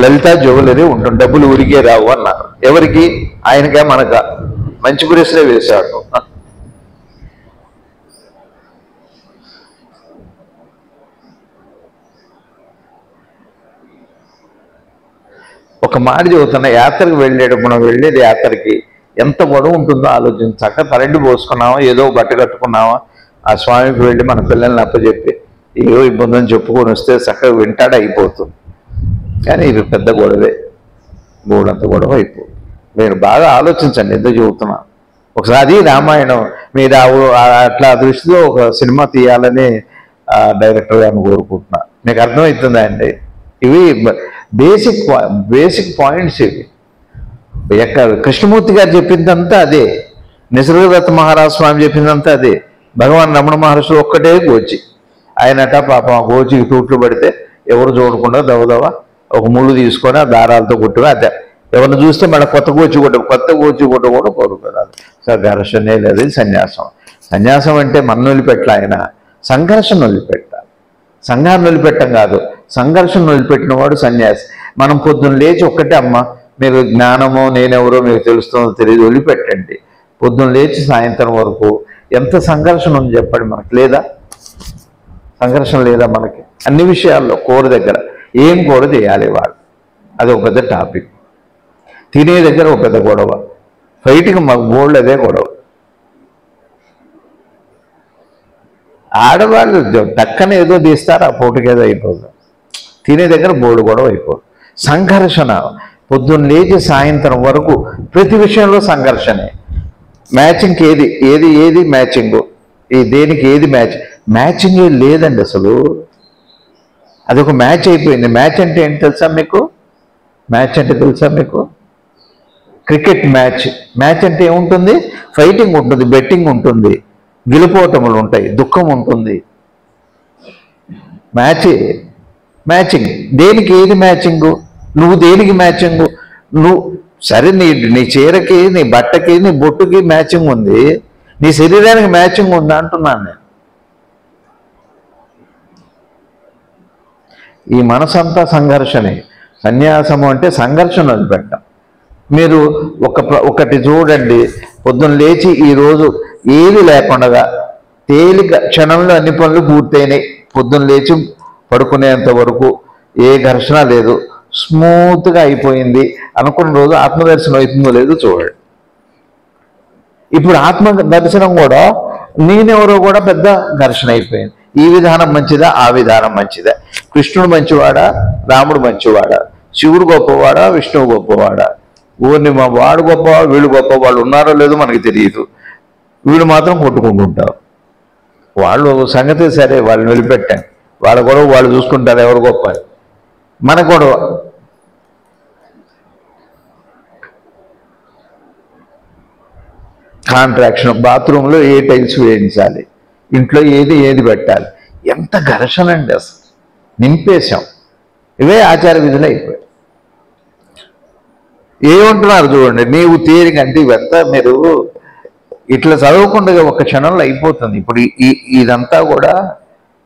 లలిత జ్యువెలరీ ఉంటుంది. డబ్బులు ఊరికే రావు అన్నారు. ఎవరికి? ఆయనకే మనక? మంచి ప్రశ్నే వేశాడు. ఒక మాట చెబుతున్నా, యాత్రకు వెళ్ళేటప్పుడు మనం వెళ్ళేది యాత్రకి ఎంత గొడవ ఉంటుందో ఆలోచించి. చక్కగా తలండి పోసుకున్నామా, ఏదో బట్ట కట్టుకున్నామా, ఆ స్వామికి వెళ్ళి మన పిల్లల్ని అప్పచెప్పి ఏదో ఇబ్బంది అని చెప్పుకొని వస్తే చక్కగా వింటాడు, అయిపోతుంది. కానీ ఇది పెద్ద గొడవే, గోడంత గొడవ అయిపోతుంది. మీరు బాగా ఆలోచించండి ఎందుకు చెబుతున్నా. ఒకసారి రామాయణం మీరు అట్లా దృష్టిలో ఒక సినిమా తీయాలని డైరెక్టర్ గారిని కోరుకుంటున్నా. మీకు అర్థమవుతుందా అండి? ఇవి బేసిక్ పాయింట్స్. ఇవి కృష్ణమూర్తి గారు చెప్పిందంతా అదే, నిసర్గదత్త మహారాజ్ స్వామి చెప్పిందంతా అదే. భగవాన్ రమణ మహర్షి ఒక్కటే గోచి. ఆయనట పాపం ఆ గోచికి తూట్లు పడితే ఎవరు చూడకుండా దవదవ ఒక ముళ్ళు తీసుకొని ఆ దారాలతో కొట్టుగా అదే ఎవరిని చూస్తే మళ్ళీ కొత్త గోచి కొట్ట కూడా కోరుకోరాదు. ఘర్షణే లేదు సన్యాసం. సన్యాసం అంటే మన వదిలిపెట్టాలి, ఆయన సంఘర్షణ వదిలిపెట్టాలి. సంఘాన్ని వదిలిపెట్టం కాదు, సంఘర్షణ వదిలిపెట్టిన వాడు సన్యాసి. మనం పొద్దున్న లేచి ఒక్కటే, అమ్మ మీరు జ్ఞానమో నేనెవరో మీకు తెలుస్తుందో తెలియదు, వదిలిపెట్టండి. పొద్దున్న లేచి సాయంత్రం వరకు ఎంత సంఘర్షణ ఉంది చెప్పండి. మనకు లేదా సంఘర్షణ? లేదా మనకి అన్ని విషయాల్లో. కూర దగ్గర ఏం కూర చేయాలి వాడు, అది ఒక పెద్ద టాపిక్. తినే దగ్గర ఒక పెద్ద గొడవ. ఫైట్కి మాకు బోల్డ్ అదే గొడవ. ఆడవాళ్ళు టక్కన ఏదో తీస్తారు, ఆ పూటకేదో అయిపోతుంది. తినే దగ్గర బోల్డ్ గొడవ అయిపోతుంది. సంఘర్షణ పొద్దున్న లేచి సాయంత్రం వరకు ప్రతి విషయంలో సంఘర్షణే. మ్యాచింగ్కి ఏది మ్యాచింగు, దేనికి ఏది మ్యాచింగ్ లేదండి అసలు. అదొక మ్యాచ్ అయిపోయింది. మ్యాచ్ అంటే ఏంటి తెలుసా మీకు? క్రికెట్ మ్యాచ్ అంటే ఏముంటుంది? ఫైటింగ్ ఉంటుంది, బెట్టింగ్ ఉంటుంది, గెలుపోటములు ఉంటాయి, దుఃఖం ఉంటుంది. మ్యాచింగ్ దేనికి ఏది మ్యాచింగు? నువ్వు దేనికి మ్యాచింగు? నువ్వు సరే నీ చీరకి, నీ బట్టకి, నీ బొట్టుకి మ్యాచింగ్ ఉంది, నీ శరీరానికి మ్యాచింగ్ ఉందా అంటున్నాను నేను. ఈ మనసంతా సంఘర్షణే. సన్యాసము అంటే సంఘర్షణ వదిలిపెట్టడం. మీరు ఒకటి చూడండి, పొద్దున్న లేచి ఈరోజు ఏది లేకుండా తేలిక క్షణంలో అన్ని పనులు పూర్తయినాయి. పొద్దున్న లేచి పడుకునేంత వరకు ఏ ఘర్షణ లేదు, స్మూత్గా అయిపోయింది అనుకున్న రోజు ఆత్మదర్శనం అవుతుందో లేదో చూడండి. ఇప్పుడు ఆత్మ దర్శనం కూడా నేనెవరో కూడా పెద్ద ఘర్షణ అయిపోయింది. ఈ విధానం మంచిదా, ఆ విధానం మంచిదా? కృష్ణుడు మంచివాడా, రాముడు మంచివాడా? శివుడు గొప్పవాడా, విష్ణువు గొప్పవాడా? ఊరిని మా వాడు గొప్పవాడు, వీళ్ళు గొప్పవాళ్ళు ఉన్నారో లేదో మనకి తెలియదు. వీళ్ళు మాత్రం కొట్టుకుంటుంటారు. వాళ్ళు సంగతి సరే, వాళ్ళని వదిలిపెట్టాను, వాళ్ళ గొడవ వాళ్ళు చూసుకుంటారు, ఎవరు గొప్ప. మన గొడవ కాంట్రాక్షన్. బాత్రూంలో ఏ టైల్స్ వేయించాలి, ఇంట్లో ఏది పెట్టాలి, ఎంత ఘర్షణ అండి అసలు. నింపేశాం. ఇవే ఆచార విధులు అయిపోయాయి. ఏమంటున్నారు చూడండి, నీవు తేలిక అంటే ఇవంతా మీరు ఇట్లా చదవకుండా ఒక క్షణంలో అయిపోతుంది. ఇప్పుడు ఇదంతా కూడా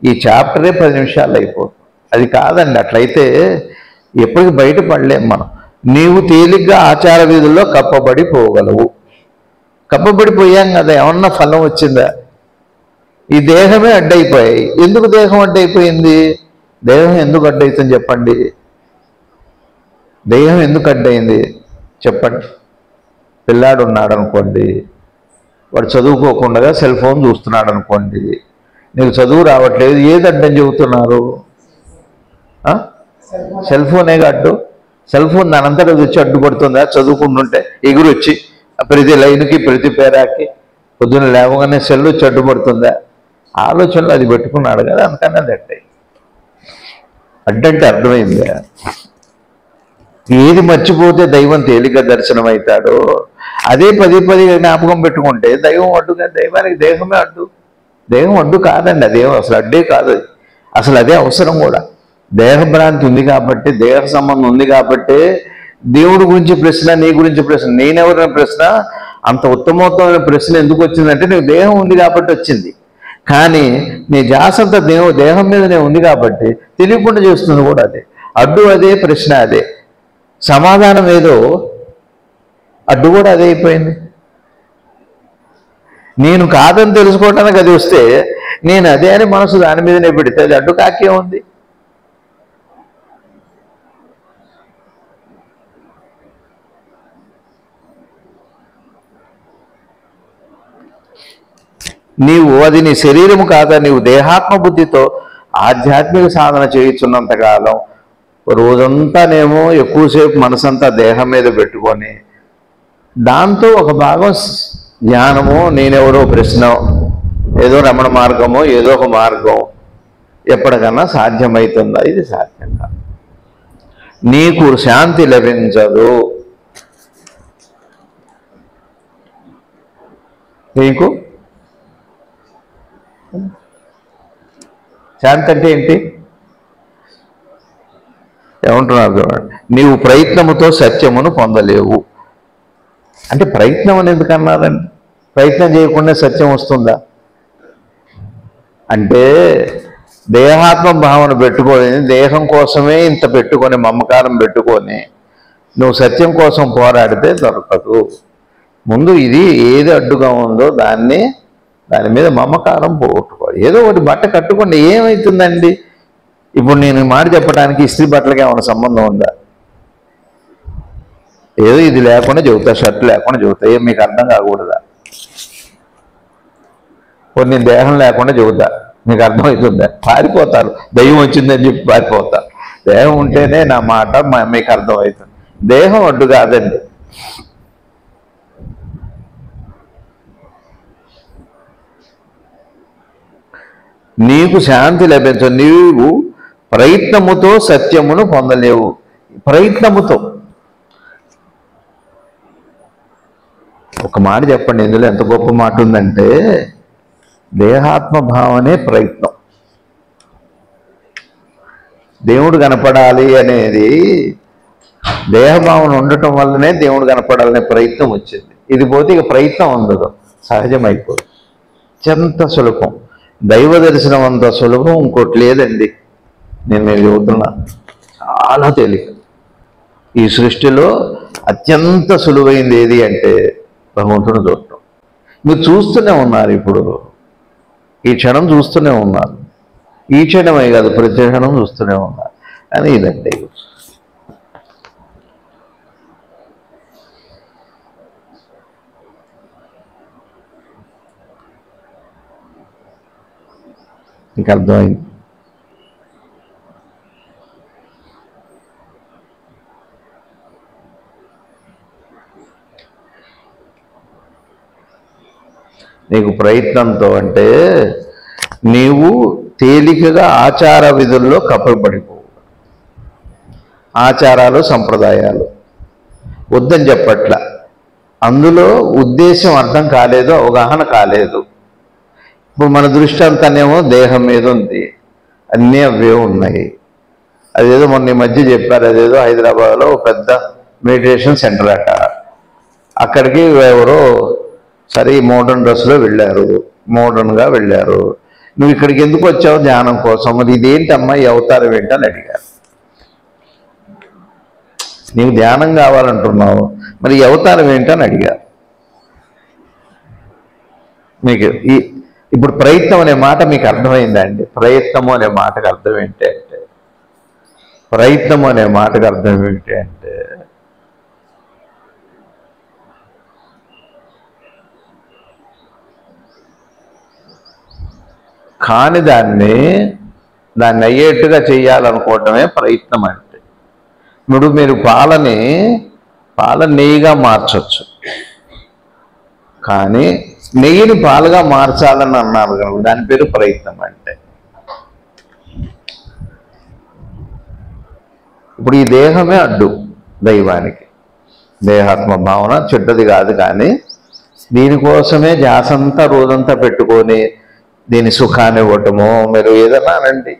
ఈ చాప్టరే 10 నిమిషాల్లో అయిపోతుంది. అది కాదండి, అట్లయితే ఎప్పటికి బయటపడలేం మనం. నీవు తేలిగ్గా ఆచార విధుల్లో కప్పబడిపోగలవు. కప్పబడిపోయాం కదా, ఏమన్నా ఫలం వచ్చిందా? ఈ దేహమే అడ్డైపోయాయి. ఎందుకు దేహం అడ్డైపోయింది? దేహం ఎందుకు అడ్డవుతుంది చెప్పండి? దేహం ఎందుకు అడ్డైంది చెప్పండి? పిల్లాడు ఉన్నాడు అనుకోండి, వాడు చదువుకోకుండా సెల్ ఫోన్ చూస్తున్నాడు అనుకోండి, నీకు చదువు రావట్లేదు, ఏది అడ్డం చెబుతున్నారు? సెల్ ఫోనే అడ్డు. సెల్ ఫోన్ దానంతటా వచ్చి అడ్డుపడుతుందా? చదువుకుంటుంటే ఎగురు వచ్చి ప్రతి లైన్కి, ప్రతి పేరాకి పొద్దున్న లేవగానే సెల్ వచ్చి అడ్డుపడుతుందా? ఆలోచనలు అది పెట్టుకున్నాడు కదా, అందుకని అది అడ్డాయి. అడ్డంటే అర్థమైంది. ఏది మర్చిపోతే దైవం తేలిక దర్శనం అవుతాడో అదే పది జ్ఞాపకం పెట్టుకుంటే దైవం అడ్డుగా, దైవానికి దేహమే అడ్డు. దేహం అడ్డు కాదండి, అదేం అసలు అడ్డే కాదు. అసలు అదే అవసరం కూడా. దేహభ్రాంతి ఉంది కాబట్టి, దేహ సంబంధం ఉంది కాబట్టి దేవుడి గురించి ప్రశ్న, నీ గురించి ప్రశ్న, నేనెవరైనా ప్రశ్న, అంత ఉత్తమోత్తమైన ప్రశ్న ఎందుకు వచ్చిందంటే నీకు దేహం ఉంది కాబట్టి వచ్చింది. కానీ నీ జాసంతా దేహం మీదనే ఉంది కాబట్టి తెలియకుండా చేస్తుంది కూడా అదే. అడ్డు అదే, ప్రశ్న అదే, సమాధానం ఏదో, అడ్డు కూడా అదే అయిపోయింది. నేను కాదని తెలుసుకోవటానికి అది వస్తే నేను అదే అని మనసు దాని మీదనే పెడితే అది అడ్డు కాకే ఉంది. నీవు అది నీ శరీరము కాదా, నీవు దేహాత్మ బుద్ధితో ఆధ్యాత్మిక సాధన చేయుచున్నంతకాలం రోజంతానేమో ఎక్కువసేపు మనసంతా దేహం మీద పెట్టుకొని దాంతో ఒక భాగం జ్ఞానము, నేనెవరో ప్రశ్న, ఏదో రమణ మార్గమో ఏదో ఒక మార్గం ఎప్పటికన్నా సాధ్యమవుతుందా? ఇది సాధ్యం కాదు. నీకు శాంతి లభించదు. నీకు శాంతి అంటే ఏంటి? ఏమంటున్నారు చూడండి, నీవు ప్రయత్నముతో సత్యమును పొందలేవు అంటే ప్రయత్నం అని ఎందుకన్నారండి? ప్రయత్నం చేయకుండా సత్యం వస్తుందా? అంటే దేహాత్మ భావన పెట్టుకొని, దేహం కోసమే ఇంత పెట్టుకొని, మమకారం పెట్టుకొని నువ్వు సత్యం కోసం పోరాడితే దొరకదు. ముందు ఇది ఏది అడ్డుగా ఉందో దాని మీద మమకారం పోగొట్టుకోవాలి. ఏదో ఒకటి బట్ట కట్టుకోండి, ఏమవుతుందండి? ఇప్పుడు నేను మాట చెప్పడానికి ఇస్త్రీ బట్టలకి ఏమైనా సంబంధం ఉందా? ఏదో ఇది లేకుండా చెబుతా, షర్ట్ లేకుండా చెబుతా, ఏం మీకు అర్థం కాకూడదా? కొన్ని దేహం లేకుండా చెబుతా, మీకు అర్థమవుతుందా? పారిపోతారు, దయ్యం వచ్చిందని చెప్పి పారిపోతారు. దేహం ఉంటేనే నా మాట మీకు అర్థమవుతుంది. దేహం అడ్డు కాదండి. నీకు శాంతి లభించదు. నీవు ప్రయత్నముతో సత్యమును పొందలేవు. ప్రయత్నముతో ఒక మాట చెప్పండి, ఇందులో ఎంత గొప్ప మాట ఉందంటే దేహాత్మ భావనే ప్రయత్నం. దేవుడు కనపడాలి అనేది దేహభావన ఉండటం వల్లనే దేవుడు కనపడాలనే ప్రయత్నం వచ్చింది. ఇది పోతే ఇక ప్రయత్నం ఉండదు, సహజమైపోదు. అత్యంత సులభం, దైవ దర్శనం అంత సులభం ఇంకోటి లేదండి. నేను మీరు చెబుతున్నా, చాలా తేలిక. ఈ సృష్టిలో అత్యంత సులువైంది ఏది అంటే భగవంతుని చూడటం. మీరు చూస్తూనే ఉన్నారు, ఇప్పుడు ఈ క్షణం చూస్తూనే ఉన్నారు. ఈ క్షణమే కాదు, ప్రతి క్షణం చూస్తూనే ఉన్నారు. అని ఇదండి. మీకు అర్థమైంది? నీకు ప్రయత్నంతో అంటే నీవు తేలికగా ఆచార విధుల్లో కప్పబడిపోవు. ఆచారాలు, సంప్రదాయాలు వద్దని చెప్పట్ల, అందులో ఉద్దేశం అర్థం కాలేదు, అవగాహన కాలేదు. ఇప్పుడు మన దృష్టి అంతానేమో దేహం మీద ఉంది, అన్నీ అవే ఉన్నాయి. అదేదో మొన్న ఈ మధ్య చెప్పారు, అదేదో హైదరాబాద్లో పెద్ద మెడిటేషన్ సెంటర్ అట. అక్కడికి ఎవరో సరే మోడర్న్ డ్రెస్లో వెళ్ళారు, మోడర్న్గా వెళ్ళారు. నువ్వు ఇక్కడికి ఎందుకు వచ్చావు? ధ్యానం కోసం. మరి ఇదేంటమ్మా, ఈ అవతారం ఏంటని అడిగారు. నీవు ధ్యానం కావాలంటున్నావు, మరి ఈ అవతారం ఏంటని అడిగారు. మీకు ఇప్పుడు ప్రయత్నం అనే మాట మీకు అర్థమైందండి? ప్రయత్నము అనే మాటకు అర్థం ఏంటి అంటే, ప్రయత్నము అనే మాటకు అర్థం ఏంటి అంటే కాని దాన్ని అయ్యేట్టుగా చేయాలనుకోవటమే ప్రయత్నం అంటే. ఇప్పుడు మీరు పాల నెయ్యిగా మార్చవచ్చు, కానీ నెయ్యిని పాలుగా మార్చాలని అన్నారు కనుక దాని పేరు ప్రయత్నం అంటే. ఇప్పుడు ఈ దేహమే అడ్డు దైవానికి. దేహాత్మ భావన చెడ్డది కాదు, కానీ దీనికోసమే ధ్యాసంతా రోజంతా పెట్టుకొని దీని సుఖాన్ని ఇవ్వటమో మీరు ఏదన్నా అనండి,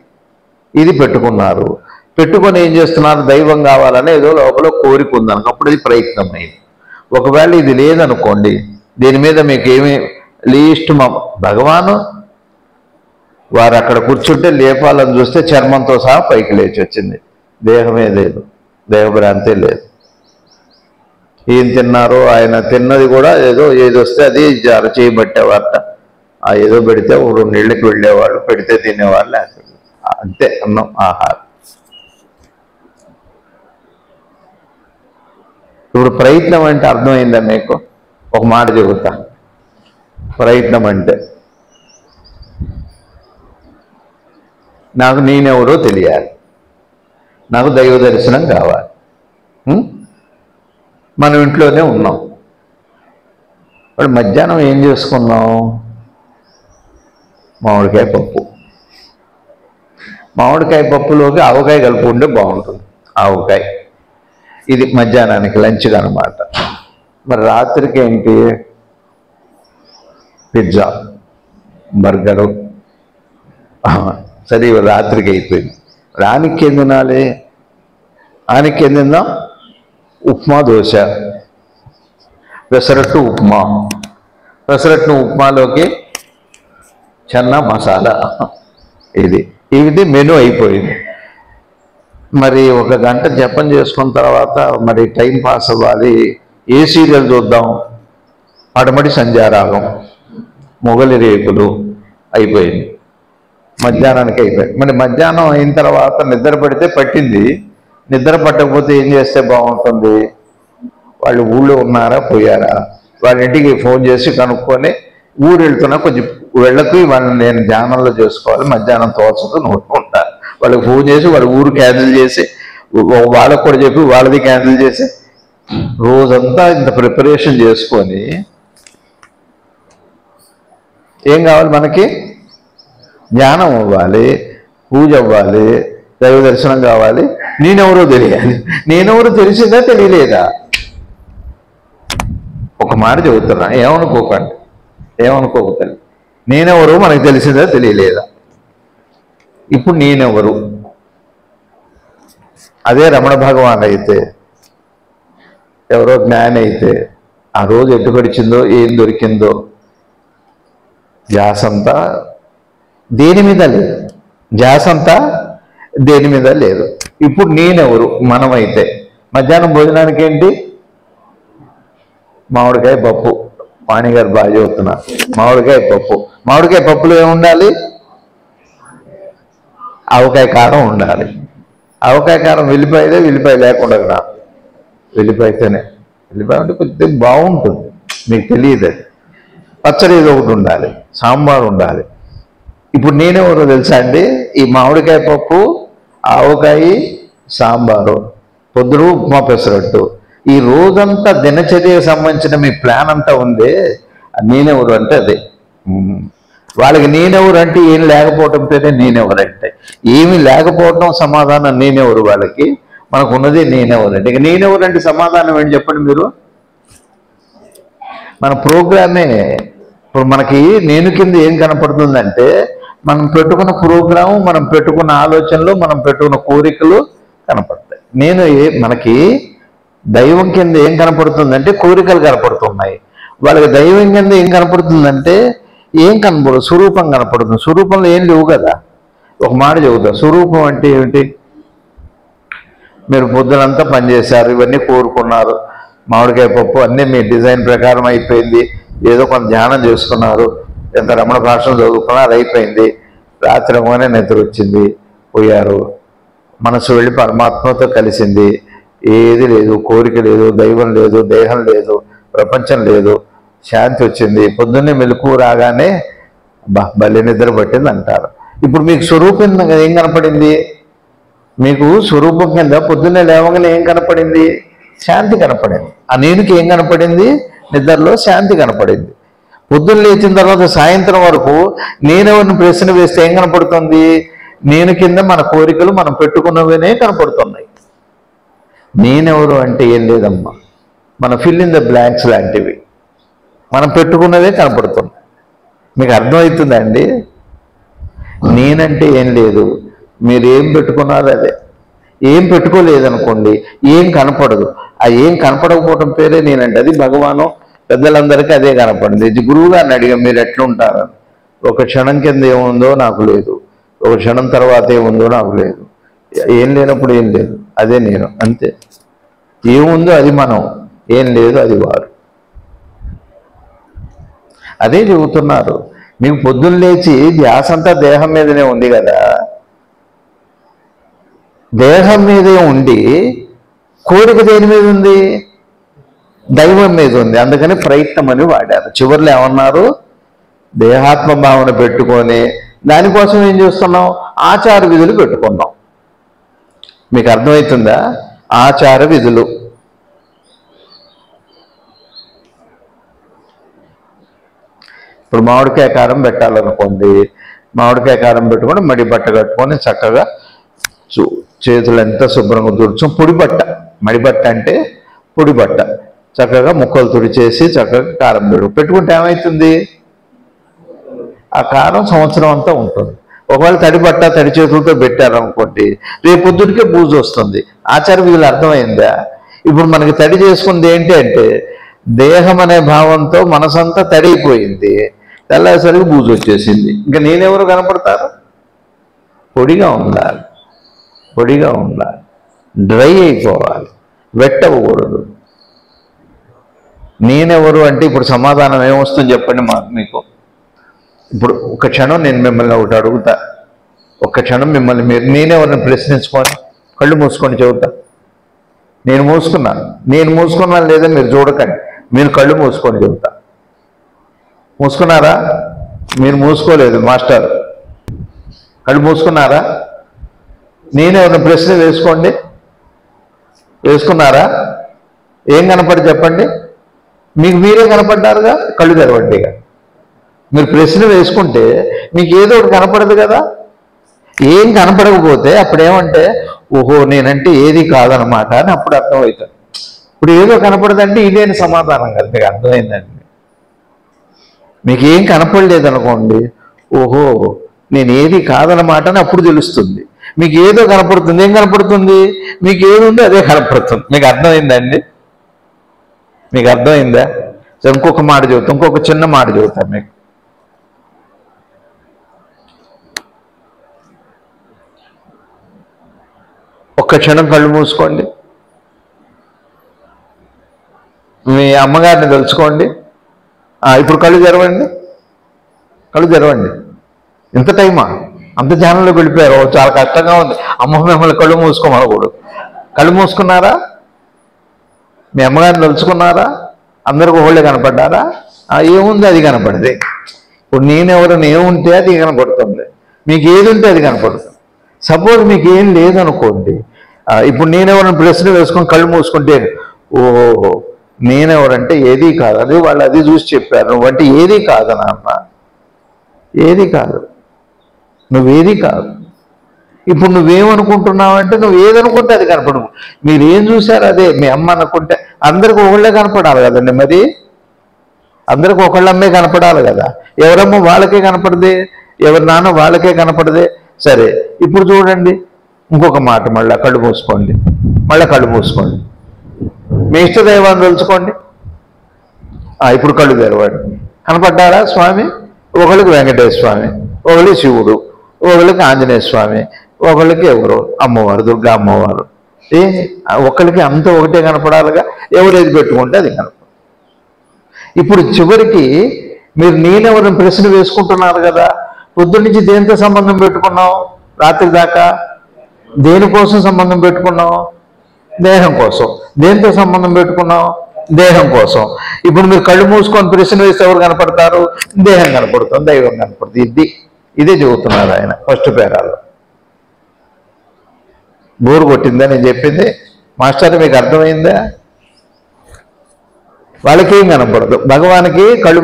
ఇది పెట్టుకున్నారు. పెట్టుకొని ఏం చేస్తున్నారు? దైవం కావాలని ఏదో లోపల కోరిక ఉందనుకో, అప్పుడు ఇది ప్రయత్నం అయింది. ఒకవేళ ఇది లేదనుకోండి, దీని మీద మీకు ఏమి లీస్ట్ భగవాను వారు అక్కడ కూర్చుంటే లేపాలని చూస్తే చర్మంతో సహా పైకి లేచి వచ్చింది. దేహమే లేదు, దేహభ్రాంతే లేదు. ఏం తిన్నారో ఆయన తిన్నది కూడా ఏది వస్తే అది చేయబట్టేవారట. ఆ ఏదో పెడితే 2 నీళ్ళకి వెళ్ళేవాళ్ళు, పెడితే తినేవాళ్ళు, లేకపోతే అంతే అన్నం ఆహారం. ఇప్పుడు ప్రయత్నం అంటే అర్థమైందా మీకు? ఒక మాట చెబుతా. ప్రయత్నం అంటే నాకు నేనెవరో తెలియాలి, నాకు దైవ దర్శనం కావాలి. మనం ఇంట్లోనే ఉన్నాం. ఇప్పుడు మధ్యాహ్నం ఏం చేసుకున్నాం? మామిడికాయ పప్పు. మామిడికాయ పప్పులోకి ఆవకాయ కలుపుకుంటే బాగుంటుంది. ఆవకాయ ఇది మధ్యాహ్నానికి లంచ్గా అనమాట. మరి రాత్రికి ఏంటి? Pizza, burger. సరే, రాత్రికి అయిపోయింది. రానికి ఏం తినాలి? ఆనికి ఏం తిందాం? ఉప్మా, దోశ, పెసరట్టు ఉప్మా. పెసరట్టు ఉప్మాలోకి చెన్నా మసాలా. ఇది మెనూ అయిపోయింది. మరి 1 గంట జపం చేసుకున్న తర్వాత మరి టైం పాస్ అవ్వాలి. ఏ సీరియల్ చూద్దాం? అడమడి సంధ్యారాగం, మొగలి రేకులు అయిపోయింది. మధ్యాహ్నానికి అయిపోయింది. మరి మధ్యాహ్నం అయిన తర్వాత నిద్ర పడితే పట్టింది. నిద్ర పట్టకపోతే ఏం చేస్తే బాగుంటుంది? వాళ్ళు ఊళ్ళో ఉన్నారా, పోయారా, వాళ్ళ ఇంటికి ఫోన్ చేసి కనుక్కొని ఊరు వెళ్తున్నా కొంచెం వెళ్ళకు, వాళ్ళని నేను ధ్యానంలో చేసుకోవాలి, మధ్యాహ్నం తోచదు, నువ్వు ఉంటారు. వాళ్ళకి ఫోన్ చేసి వాళ్ళ ఊరు క్యాన్సిల్ చేసి, వాళ్ళకు కూడా చెప్పి వాళ్ళది క్యాన్సిల్ చేసి, రోజంతా ఇంత ప్రిపరేషన్ చేసుకొని ఏం కావాలి మనకి? ధ్యానం అవ్వాలి, పూజ అవ్వాలి, దైవ దర్శనం కావాలి, నేనెవరో తెలియాలి. నేనెవరో తెలిసిందా తెలియలేదా? ఒక మాట చెబుతున్నా, ఏమనుకోకండి, ఏమనుకోకండి. నేనెవరో మనకు తెలిసిందా తెలియలేదా? ఇప్పుడు నేనెవరు? అదే రమణ భగవాన్ అయితే, ఎవరో జ్ఞాని అయితే, ఆ రోజు ఎటు గడిచిందో, ఏం దొరికిందో, ధ్యాసంతా దేని మీద లేదు, ధ్యాసంతా దేని మీద లేదు. ఇప్పుడు నేనెవరు? మనమైతే మధ్యాహ్నం భోజనానికి ఏంటి? మామిడికాయ పప్పు. వాణిగారు బాగా చెబుతున్నారు. మామిడికాయ పప్పు. మామిడికాయ పప్పులో ఏముండాలి? ఆవకాయ కారం ఉండాలి. ఆవకాయ కారం వెల్లిపాయదే, వెల్లిపాయ లేకుండా రా. వెల్లిపాయతోనే. వెల్లిపాయ అంటే కొద్దిగా బాగుంటుంది, మీకు తెలియదు. పచ్చడి ఏదో ఒకటి ఉండాలి, సాంబార్ ఉండాలి. ఇప్పుడు నేనెవరో తెలుసా అండి? ఈ మామిడికాయ పప్పు, ఆవకాయ, సాంబారు, పొద్దురు ఉప్మా, పెసరట్టు, ఈ రోజంతా దినచర్యకు సంబంధించిన మీ ప్లాన్ అంతా ఉంది. నేనెవరు అంటే అదే. వాళ్ళకి నేనెవరు అంటే ఏం లేకపోవడంతోనే నేనెవరంటే, ఏమి లేకపోవడం సమాధానం నేనెవరు వాళ్ళకి. మనకు ఉన్నది నేనెవరంటే. ఇక నేనెవరంటే సమాధానం ఏంటి చెప్పండి మీరు? మన ప్రోగ్రామే. ఇప్పుడు మనకి నేను కింద ఏం కనపడుతుందంటే, మనం పెట్టుకున్న ప్రోగ్రాము, మనం పెట్టుకున్న ఆలోచనలు, మనం పెట్టుకున్న కోరికలు కనపడతాయి. మనకి దైవం కింద ఏం కనపడుతుందంటే కోరికలు కనపడుతున్నాయి. వాళ్ళకి దైవం కింద ఏం కనపడుతుందంటే ఏం కనపడదు, స్వరూపం కనపడుతుంది. స్వరూపంలో ఏం లేవు కదా. ఒక మాట చెబుతా, స్వరూపం అంటే ఏమిటి? మీరు పొద్దునంతా పనిచేశారు, ఇవన్నీ కోరుకున్నారు, మామిడికాయ పప్పు అన్నీ మీ డిజైన్ ప్రకారం అయిపోయింది, ఏదో కొంత ధ్యానం చేసుకున్నారు, ఎంత రమణ భాషను చదువుకున్నారు, అయిపోయింది. రాత్రి అమ్మగానే నిద్ర వచ్చింది, పోయారు. మనసు వెళ్ళి పరమాత్మతో కలిసింది. ఏది లేదు, కోరిక లేదు, దైవం లేదు, దేహం లేదు, ప్రపంచం లేదు, శాంతి వచ్చింది. పొద్దున్నే మెలకువ రాగానే భలే నిద్ర పట్టింది అంటారు. ఇప్పుడు మీకు స్వరూపం ఏం కనపడింది? మీకు స్వరూపం కింద పొద్దున్నే లేవగానే ఏం కనపడింది? శాంతి కనపడింది. ఆ నేనుకి ఏం కనపడింది? నిద్రలో శాంతి కనపడింది. పొద్దున్న లేచిన తర్వాత సాయంత్రం వరకు నేనెవరిని ప్రశ్న వేస్తే ఏం కనపడుతుంది? నేను కింద మన కోరికలు మనం పెట్టుకున్నవనే కనపడుతున్నాయి. నేనెవరు అంటే ఏం లేదమ్మా, మన ఫిల్ ఇన్ ద బ్లాంక్స్ లాంటివి, మనం పెట్టుకున్నదే కనపడుతుంది. మీకు అర్థమవుతుందండి? నేనంటే ఏం లేదు, మీరు ఏం పెట్టుకున్నారో అదే. ఏం పెట్టుకోలేదనుకోండి ఏం కనపడదు. ఆ ఏం కనపడకపోవడం పేరే నేనంటే. అది భగవాను పెద్దలందరికీ అదే కనపడింది. ఇది గురువు గారిని అడిగా, మీరు ఎట్లుంటారు? ఒక క్షణం కింద ఏముందో నాకు లేదు, ఒక క్షణం తర్వాత ఏముందో నాకు లేదు. ఏం లేనప్పుడు ఏం లేదు, అదే నేను, అంతే. ఏముందో అది మనం, ఏం లేదు అది వారు. అదే చెబుతున్నారు. మీకు పొద్దున్న లేచి ధ్యాస అంతా దేహం మీదనే ఉంది కదా, దేహం మీదే ఉండి కోరిక దేని మీద ఉంది? దైవం మీద ఉంది. అందుకని ప్రయత్నం అని వాడారు. చివరిలో ఏమన్నారు? దేహాత్మ భావన పెట్టుకొని దానికోసం ఏం చేస్తున్నాం? ఆచార విధులు పెట్టుకున్నాం. మీకు అర్థమవుతుందా? ఆచార విధులు. ఇప్పుడు మామిడికాయ కారం పెట్టాలనుకోండి, మామిడికాయ కారం పెట్టుకొని మడి బట్ట కట్టుకొని చక్కగా చేతులు ఎంత శుభ్రంగా తుడుచాం. పొడి బట్ట, మడి బట్ట అంటే పొడి బట్ట, చక్కగా ముక్కలు తుడిచేసి చక్కగా కారం పెట్టుకుంటే ఏమవుతుంది? ఆ కారం సంవత్సరం అంతా ఉంటుంది. ఒకవేళ తడి బట్ట తడి చేతులతో పెట్టారనుకోండి, రేపు పొద్దుటికే బూజు వస్తుంది. ఆచార విధులు అర్థమైందా? ఇప్పుడు మనకి తడి చేసుకుంది ఏంటి అంటే, దేహం అనే భావంతో మనసంతా తడిపోయింది, తెల్లారిసరికి బూజు వచ్చేసింది. ఇంకా నేనెవరు కనపడతారు? పొడిగా ఉండాలి, పొడిగా ఉండాలి, డ్రై అయిపోవాలి, వెట్ అవ్వకూడదు. నేనెవరు అంటే ఇప్పుడు సమాధానం ఏమొస్తుంది చెప్పండి మీకు. ఇప్పుడు ఒక క్షణం నేను మిమ్మల్ని ఒకటి అడుగుతా, ఒక్క క్షణం మిమ్మల్ని మీరు నేనెవరిని ప్రశ్నించుకొని కళ్ళు మూసుకొని చెబుతా. నేను మూసుకున్నాను లేదా మీరు చూడకండి, మీరు కళ్ళు మూసుకొని చెబుతా. మూసుకున్నారా? మీరు మూసుకోలేదు మాస్టర్, కళ్ళు మూసుకున్నారా? నేనెవరిని ప్రశ్న వేసుకోండి. వేసుకున్నారా? ఏం కనపడి చెప్పండి. మీకు మీరే కనపడ్డారుగా, కళ్ళు తెరవండిగా. మీరు ప్రశ్న వేసుకుంటే మీకు ఏదో ఒకటి కనపడదు కదా. ఏం కనపడకపోతే అప్పుడేమంటే ఓహో నేనంటే ఏది కాదనమాట అని అప్పుడు అర్థమవుతుంది. ఇప్పుడు ఏదో కనపడదంటే ఇదేని సమాధానం కదా. మీకు అర్థమైందండి? మీకు ఏం కనపడలేదనుకోండి, ఓహో నేను ఏది కాదనమాట అని అప్పుడు తెలుస్తుంది. మీకు ఏదో కనపడుతుంది. ఏం కనపడుతుంది? మీకు ఏది ఉందో అదే కనపడుతుంది. మీకు అర్థమైందండి? మీకు అర్థమైందా? ఇంకొక మాట చెబుతాం, ఇంకొక చిన్న మాట చెబుతాను మీకు. ఒక్క క్షణం కళ్ళు మూసుకోండి. మీ అమ్మగారిని తెలుసుకోండి. ఇప్పుడు కళ్ళు తెరవండి, కళ్ళు తెరవండి. ఎంత టైమా? అంత ధ్యానంలోకి వెళ్ళిపోయారు. చాలా కష్టంగా ఉంది. అమ్మ మిమ్మల్ని కళ్ళు మూసుకోమనకూడదు. కళ్ళు మూసుకున్నారా? మీ అమ్మగారిని తెలుసుకున్నారా? అందరికి ఒకళ్ళే కనపడ్డారా? ఏముంది అది కనపడింది. ఇప్పుడు నేనెవరైనా ఏముంటే అది కనపడుతుంది, మీకు ఏది ఉంటే అది కనపడుతుంది. సపోజ్ మీకు ఏం లేదనుకోండి, ఇప్పుడు నేనెవరైనా ప్రశ్న వేసుకొని కళ్ళు మూసుకుంటే ఓహో నేనెవరంటే ఏదీ కాదు, అది వాళ్ళు అది చూసి చెప్పారు, నువ్వంటే ఏదీ కాదు నాన్న, ఏది కాదు, నువ్వేది కాదు. ఇప్పుడు నువ్వేమనుకుంటున్నావంటే నువ్వు ఏదనుకుంటే అది కనపడు. మీరు ఏం చూశారు అదే. మీ అమ్మ అనుకుంటే అందరికి ఒకళ్ళే కనపడాలి కదండి. మరి అందరికి ఒకళ్ళమ్మే కనపడాలి కదా. ఎవరమ్మ వాళ్ళకే కనపడదే, ఎవరి నాన్న వాళ్ళకే కనపడదే. సరే ఇప్పుడు చూడండి ఇంకొక మాట, మళ్ళీ కళ్ళు మూసుకోండి, మళ్ళీ కళ్ళు మూసుకోండి. మీ ఇష్టదైవాన్ని తెలుసుకోండి. ఇప్పుడు కళ్ళు తెరవండి. కనపడ్డారా స్వామి? ఒకళ్ళకి వెంకటేశ్వర స్వామి, ఒకళ్ళకి శివుడు, ఒకళ్ళకి ఆంజనేయ స్వామి, ఒకళ్ళకి ఎవరు అమ్మవారు, దుర్గా అమ్మవారు. ఒకళ్ళకి అంత ఒకటే కనపడాలిగా. ఎవరేది పెట్టుకుంటే అది కనపడ. ఇప్పుడు చివరికి మీరు నేనెవరిని ప్రశ్న వేసుకుంటున్నారు కదా. పొద్దున్న నుంచి దేనితో సంబంధం పెట్టుకున్నావు? రాత్రి దాకా దేనికోసం సంబంధం పెట్టుకున్నావు? దేహం కోసం. దేనితో సంబంధం పెట్టుకున్నావు? దేహం కోసం. ఇప్పుడు మీరు కళ్ళు మూసుకొని ప్రశ్న వేస్తే ఎవరు కనపడతారు? దేహం కనపడుతుంది, దైవం కనపడుతుంది. ఇదే చెబుతున్నారు ఆయన ఫస్ట్ పేరాలో. బోరు కొట్టిందా నేను చెప్పింది? మాస్టర్ మీకు అర్థమైందా? వాళ్ళకేం కనపడదు. భగవానికి కళ్ళు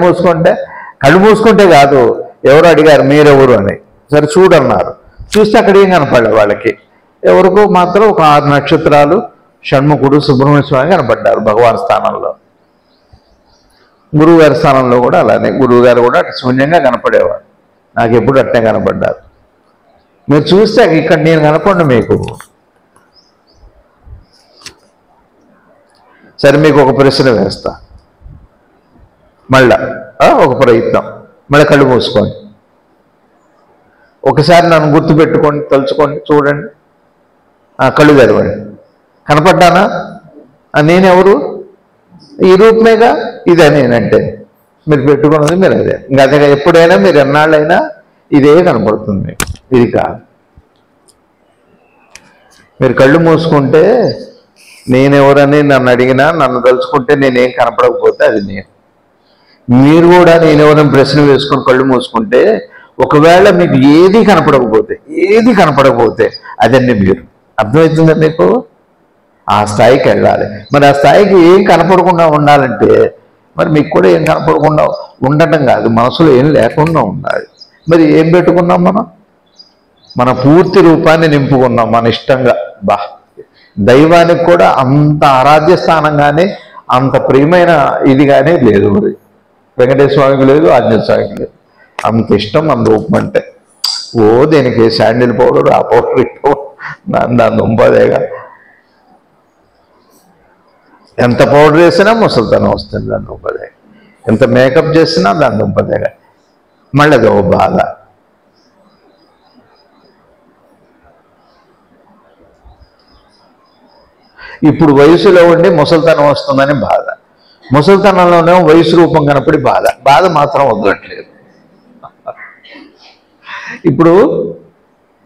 మూసుకుంటే కాదు. ఎవరు అడిగారు మీరెవరు అని, సరే చూడన్నారు. చూస్తే అక్కడ ఏం కనపడలేదు వాళ్ళకి. ఎవరికో మాత్రం ఒక 6 నక్షత్రాలు షణ్ముఖుడు సుబ్రహ్మణ్య స్వామి కనపడ్డారు భగవాన్ స్థానంలో. గురువుగారి స్థానంలో కూడా అలానే గురువుగారు కూడా అటు శూన్యంగా కనపడేవాడు. నాకు ఎప్పుడు అట్నే కనపడ్డారు. మీరు చూస్తే ఇక్కడ నేను కనపడను మీకు. సరే, మీకు ఒక ప్రశ్న వేస్తా, మళ్ళా ఒక ప్రయత్నం. మళ్ళీ కళ్ళు మూసుకోండి. ఒకసారి నన్ను గుర్తుపెట్టుకోండి, తలుచుకోండి, చూడండి. కళ్ళు తెరవండి. కనపడ్డానా? నేనెవరు? ఈ రూపమేగా. ఇదే నేనంటే. మీరు పెట్టుకున్నది మీరు అదే. ఇంకా అదే ఎప్పుడైనా మీరు ఎన్నాళ్ళైనా ఇదే కనపడుతుంది మీకు. ఇది కాదు. మీరు కళ్ళు మూసుకుంటే నేనెవరని నన్ను అడిగినా, నన్ను తలుచుకుంటే నేనేం కనపడకపోతే అది నేను. మీరు కూడా నేనెవరని ప్రశ్న వేసుకొని కళ్ళు మూసుకుంటే ఒకవేళ మీకు ఏది కనపడకపోతే అదండి మీరు. అర్థమవుతుందా మీకు? ఆ స్థాయికి వెళ్ళాలి. మరి ఆ స్థాయికి ఏం కనపడకుండా ఉండాలంటే మరి మీకు కూడా ఏం కనపడకుండా ఉండటం కాదు, మనసులో ఏం లేకుండా ఉండాలి. మరి ఏం పెట్టుకున్నాం మనం? మన పూర్తి రూపాన్ని నింపుకున్నాం మన ఇష్టంగా. దైవానికి కూడా అంత ఆరాధ్య స్థానం కానీ అంత ప్రియమైన ఇది కానీ లేదు. మరి వెంకటేశ్వర స్వామికి లేదు, ఆంజనేయ స్వామికి లేదు. అంత ఇష్టం మన రూపం అంటే. దేనికి శాండిల్ పౌడర్, ఆ పౌడర్ ఇట్టో దాని దుంపదేగా. ఎంత పౌడర్ వేసినా ముసలితనం వస్తుంది దాని దుంపదేగా. ఎంత మేకప్ చేసినా దాని దుంపదేగా. మళ్ళీ అది ఓ బాధ. ఇప్పుడు వయసులో ఉండి ముసలితనం వస్తుందని బాధ. ముసలితనంలోనేమో వయసు రూపం కనపడి బాధ మాత్రం వదలట్లేదు. ఇప్పుడు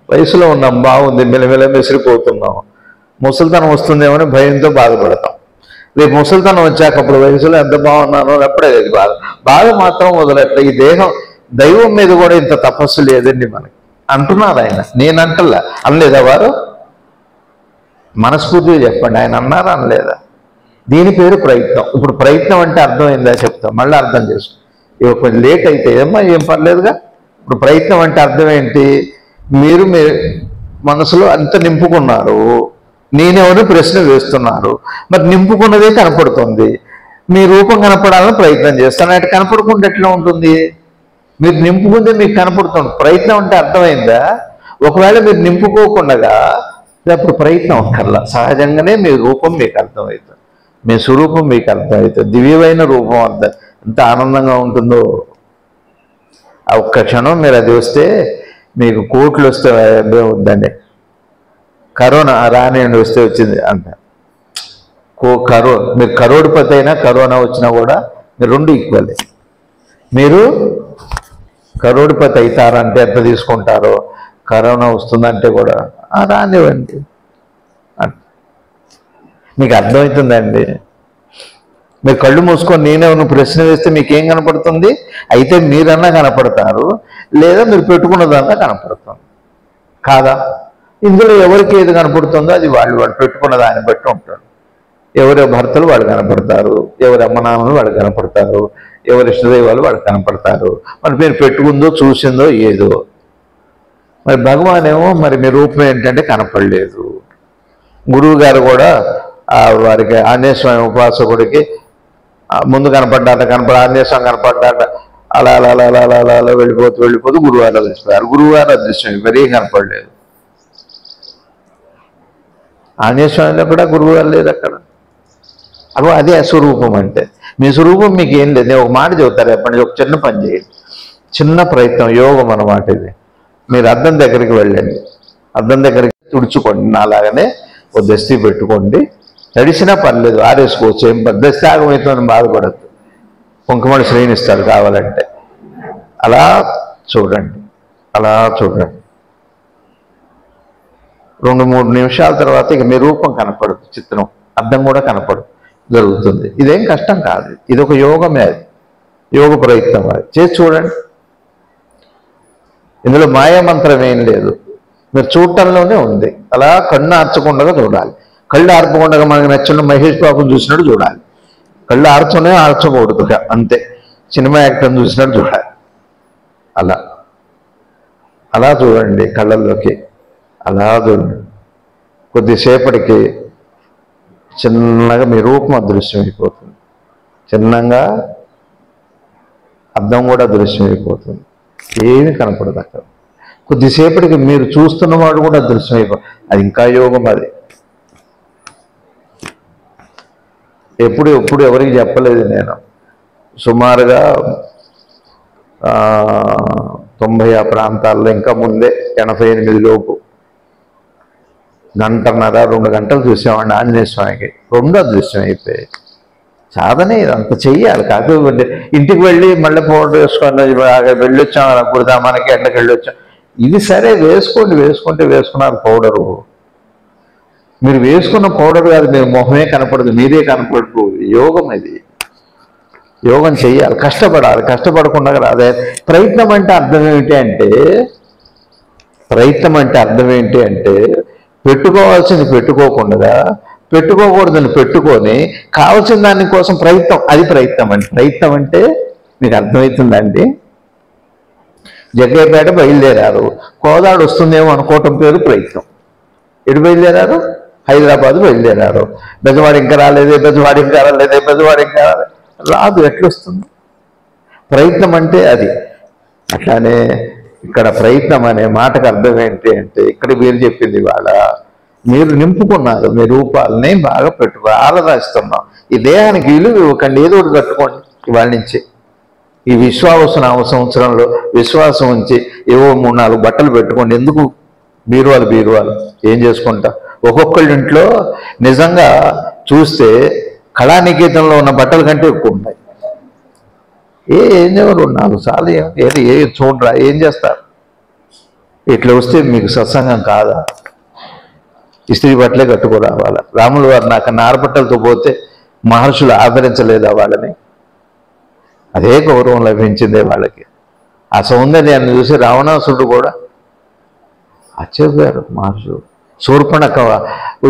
వయసులో ఉన్నాం, బాగుంది, మెల్లమెల్ల మెసిరిపోతున్నాం. ముసలితనం వస్తుందేమని భయంతో బాధపడతాం. రేపు ముసలితనం వచ్చాక అప్పుడు వయసులో ఎంత బాగున్నానో అప్పుడే లేదు బాధ మాత్రం వదలట్లే. ఈ దేహం, దైవం మీద కూడా ఇంత తపస్సు లేదండి మనకి అంటున్నారు ఆయన. నేనంటల్లా, అనలేదా వారు? మనస్ఫూర్తిగా చెప్పండి, ఆయన అన్నారా అనలేదా? దీని పేరు ప్రయత్నం. ఇప్పుడు ప్రయత్నం అంటే అర్థమైందా చెప్తాం, మళ్ళీ అర్థం చేసుకో. కొంచెం లేట్ అయితే ఏం పర్లేదుగా. ఇప్పుడు ప్రయత్నం అంటే అర్థం ఏంటి? మీరు మనసులో అంత నింపుకున్నారు, నేనెవరు ప్రశ్న వేస్తున్నారు. మరి నింపుకున్నదే కనపడుతుంది. మీ రూపం కనపడాలని ప్రయత్నం చేస్తాను. అటు కనపడకుండా ఎట్లా ఉంటుంది? మీరు నింపుకుంటే మీకు కనపడుతుంది. ప్రయత్నం అంటే అర్థమైందా? ఒకవేళ మీరు నింపుకోకుండా అప్పుడు ప్రయత్నం అక్కర్లా, సహజంగానే మీ రూపం మీకు అర్థమవుతుంది, మీ స్వరూపం మీకు అర్థమవుతుంది. దివ్యమైన రూపం ఎంత ఆనందంగా ఉంటుందో. ఆ ఒక్క క్షణం మీరు అది వస్తే మీకు కోట్లు వస్తే వద్దండి. కరోనా రానియండి, వస్తే వచ్చింది అంట. మీరు కరోడిపతి అయినా కరోనా వచ్చినా కూడా మీరు రెండు ఈక్వల్. మీరు కరోడిపతి అవుతారంటే ఎంత తీసుకుంటారో, కరోనా వస్తుందంటే కూడా రానివ్వండి. మీకు అర్థమవుతుందండి? మీరు కళ్ళు మూసుకొని నేనేమన్నా ప్రశ్న వేస్తే మీకేం కనపడుతుంది? అయితే మీరన్నా కనపడతారు, లేదా మీరు పెట్టుకున్నదన్నా కనపడుతుంది కాదా? ఇందులో ఎవరికి ఏది కనపడుతుందో అది వాళ్ళు పెట్టుకున్న దాన్ని బట్టి ఉంటారు. ఎవరి భర్తలు వాళ్ళు కనపడతారు, ఎవరి అమ్మనాన్నలు వాళ్ళు కనపడతారు, ఎవరి ఇష్టదైవాలు వాళ్ళు కనపడతారు. మరి మీరు పెట్టుకుందో చూసిందో ఏదో. మరి భగవాన్ ఏమో మరి మీ రూపం ఏంటంటే కనపడలేదు. గురువు గారు కూడా వారికి ఆంజనేయ స్వామి ఉపాసకుడికి ముందు కనపడ్డాట, ఆంజనేయ స్వామి కనపడ్డాట, అలా అలా అలా అలా అలా అలా వెళ్ళిపోతూ గురువుగారు అదృష్టారు. గురువుగారు అదృష్టం మరీ కనపడలేదు. ఆంజనేయ స్వామిలో కూడా గురువుగారు లేదు అక్కడ. అప్పుడు అదే స్వరూపం అంటే. మీ స్వరూపం మీకు ఏం లేదు. నేను ఒక మాట చెబుతారు, ఎప్పటి ఒక చిన్న పని చేయండి, చిన్న ప్రయత్నం, యోగం అన్నమాట ఇది. మీరు అద్దం దగ్గరికి వెళ్ళండి, అద్దం దగ్గరికి తుడుచుకోండి, నాలాగానే ఓ దస్తీ పెట్టుకోండి. తడిసినా పర్లేదు, ఆరేసుకోవచ్చు, ఏం దస్తీ ఆగమవుతుందని బాధపడద్దు. కుంకుమడి శ్రేణిస్తారు కావాలంటే. అలా చూడండి, అలా చూడండి. 2-3 నిమిషాల తర్వాత ఇక మీ రూపం కనపడదు, చిత్రం, అర్థం కూడా కనపడదు, జరుగుతుంది. ఇదేం కష్టం కాదు, ఇది ఒక యోగమే, అది యోగ ప్రయత్నం. అది చేసి చూడండి. ఇందులో మాయామంత్రం ఏం లేదు, మీరు చూడటంలోనే ఉంది. అలా కన్ను ఆర్చకుండా చూడాలి. కళ్ళు ఆర్పకుండా మనకు నచ్చిన మహేష్ బాబుని చూసినట్టు చూడాలి. కళ్ళు ఆర్చకూడదు, అంతే. సినిమా యాక్టర్ని చూసినట్టు చూడాలి. అలా అలా చూడండి కళ్ళల్లోకి. అలా చూడండి. కొద్దిసేపటికి చిన్నగా మీ రూపం అదృశ్యం అయిపోతుంది, చిన్నగా అర్థం కూడా అదృశ్యం అయిపోతుంది, ఏమీ కనపడదు అక్కడ. కొద్దిసేపటికి మీరు చూస్తున్నవాడు కూడా అదృశ్యం అయిపోతుంది. అది ఇంకా యోగం. అది ఎప్పుడు ఎవరికి చెప్పలేదు నేను. సుమారుగా 90 ఆ ప్రాంతాల్లో, ఇంకా ముందే 88 లోపు గంటన్నర 2 గంటలు చూసామండి ఆంజనేయ స్వామికి. 2 అదృశ్యం అయిపోయాయి. సాధనే ఇదంతా చెయ్యాలి. కాకపోతే ఇంటికి వెళ్ళి మళ్ళీ పౌడర్ వేసుకొని వెళ్ళొచ్చాం కుడదా మనకి ఎండకి వెళ్ళొచ్చాం. ఇది సరే వేసుకున్నారు పౌడరు. మీరు వేసుకున్న పౌడర్ కాదు, మీరు మొహమే కనపడదు, మీరే కనపడదు. యోగం ఇది. యోగం చెయ్యాలి, కష్టపడాలి. కష్టపడకుండా రాదే. ప్రయత్నం అంటే అర్థం ఏంటి అంటే పెట్టుకోవాల్సింది పెట్టుకోకుండా, పెట్టుకోకూడదని పెట్టుకొని కావాల్సిన దానికోసం ప్రయత్నం. అది ప్రయత్నం అంటే మీకు అర్థమవుతుందండి. జగ్గయ్యపేట బయలుదేరారు, కోదాడు వస్తుందేమో అనుకోవటం పేరు ప్రయత్నం. ఎటు బయలుదేరారు? హైదరాబాద్ బయలుదేరారు. బెజవాడ ఇంకా రాలేదే, రాదు. ఎట్లొస్తుంది? ప్రయత్నం అంటే అది. అట్లానే ఇక్కడ ప్రయత్నం అనే మాటకు అర్థం ఏంటి అంటే, ఇక్కడ మీరు చెప్పింది వాళ్ళ మీరు నింపుకున్నారు, మీ రూపాలని బాగా ఆరాధిస్తున్నాం. ఈ దేహానికి విలువ ఇవ్వకండి, ఏదో ఒకటి కట్టుకోండి. ఇవాళ నుంచి ఈ విశ్వావసనామ సంవత్సరంలో విశ్వాసం ఉంచి ఏవో 3-4 బట్టలు పెట్టుకోండి. ఎందుకు? బీరువాలు ఏం చేసుకుంటా. ఒక్కొక్కళ్ళ ఇంట్లో నిజంగా చూస్తే కళానికేతంలో ఉన్న బట్టల కంటే ఎక్కువ ఉంటాయి. ఏం చేయరు 4 సార్లు చూడరా, ఏం చేస్తారు? ఇట్లా వస్తే మీకు సత్సంగం కాదా? ఇస్త్రీ బట్టలే కట్టుకోరావాలా? రాములు వారు నాకు నారబట్టలతో పోతే మహర్షులు ఆదరించలేదా వాళ్ళని? అదే గౌరవం లభించిందే వాళ్ళకి. ఆ సౌందర్యాన్ని చూసి రావణాసురుడు కూడా ఆశ్చర్యపోయారు మహర్షులు. శూర్పణఖ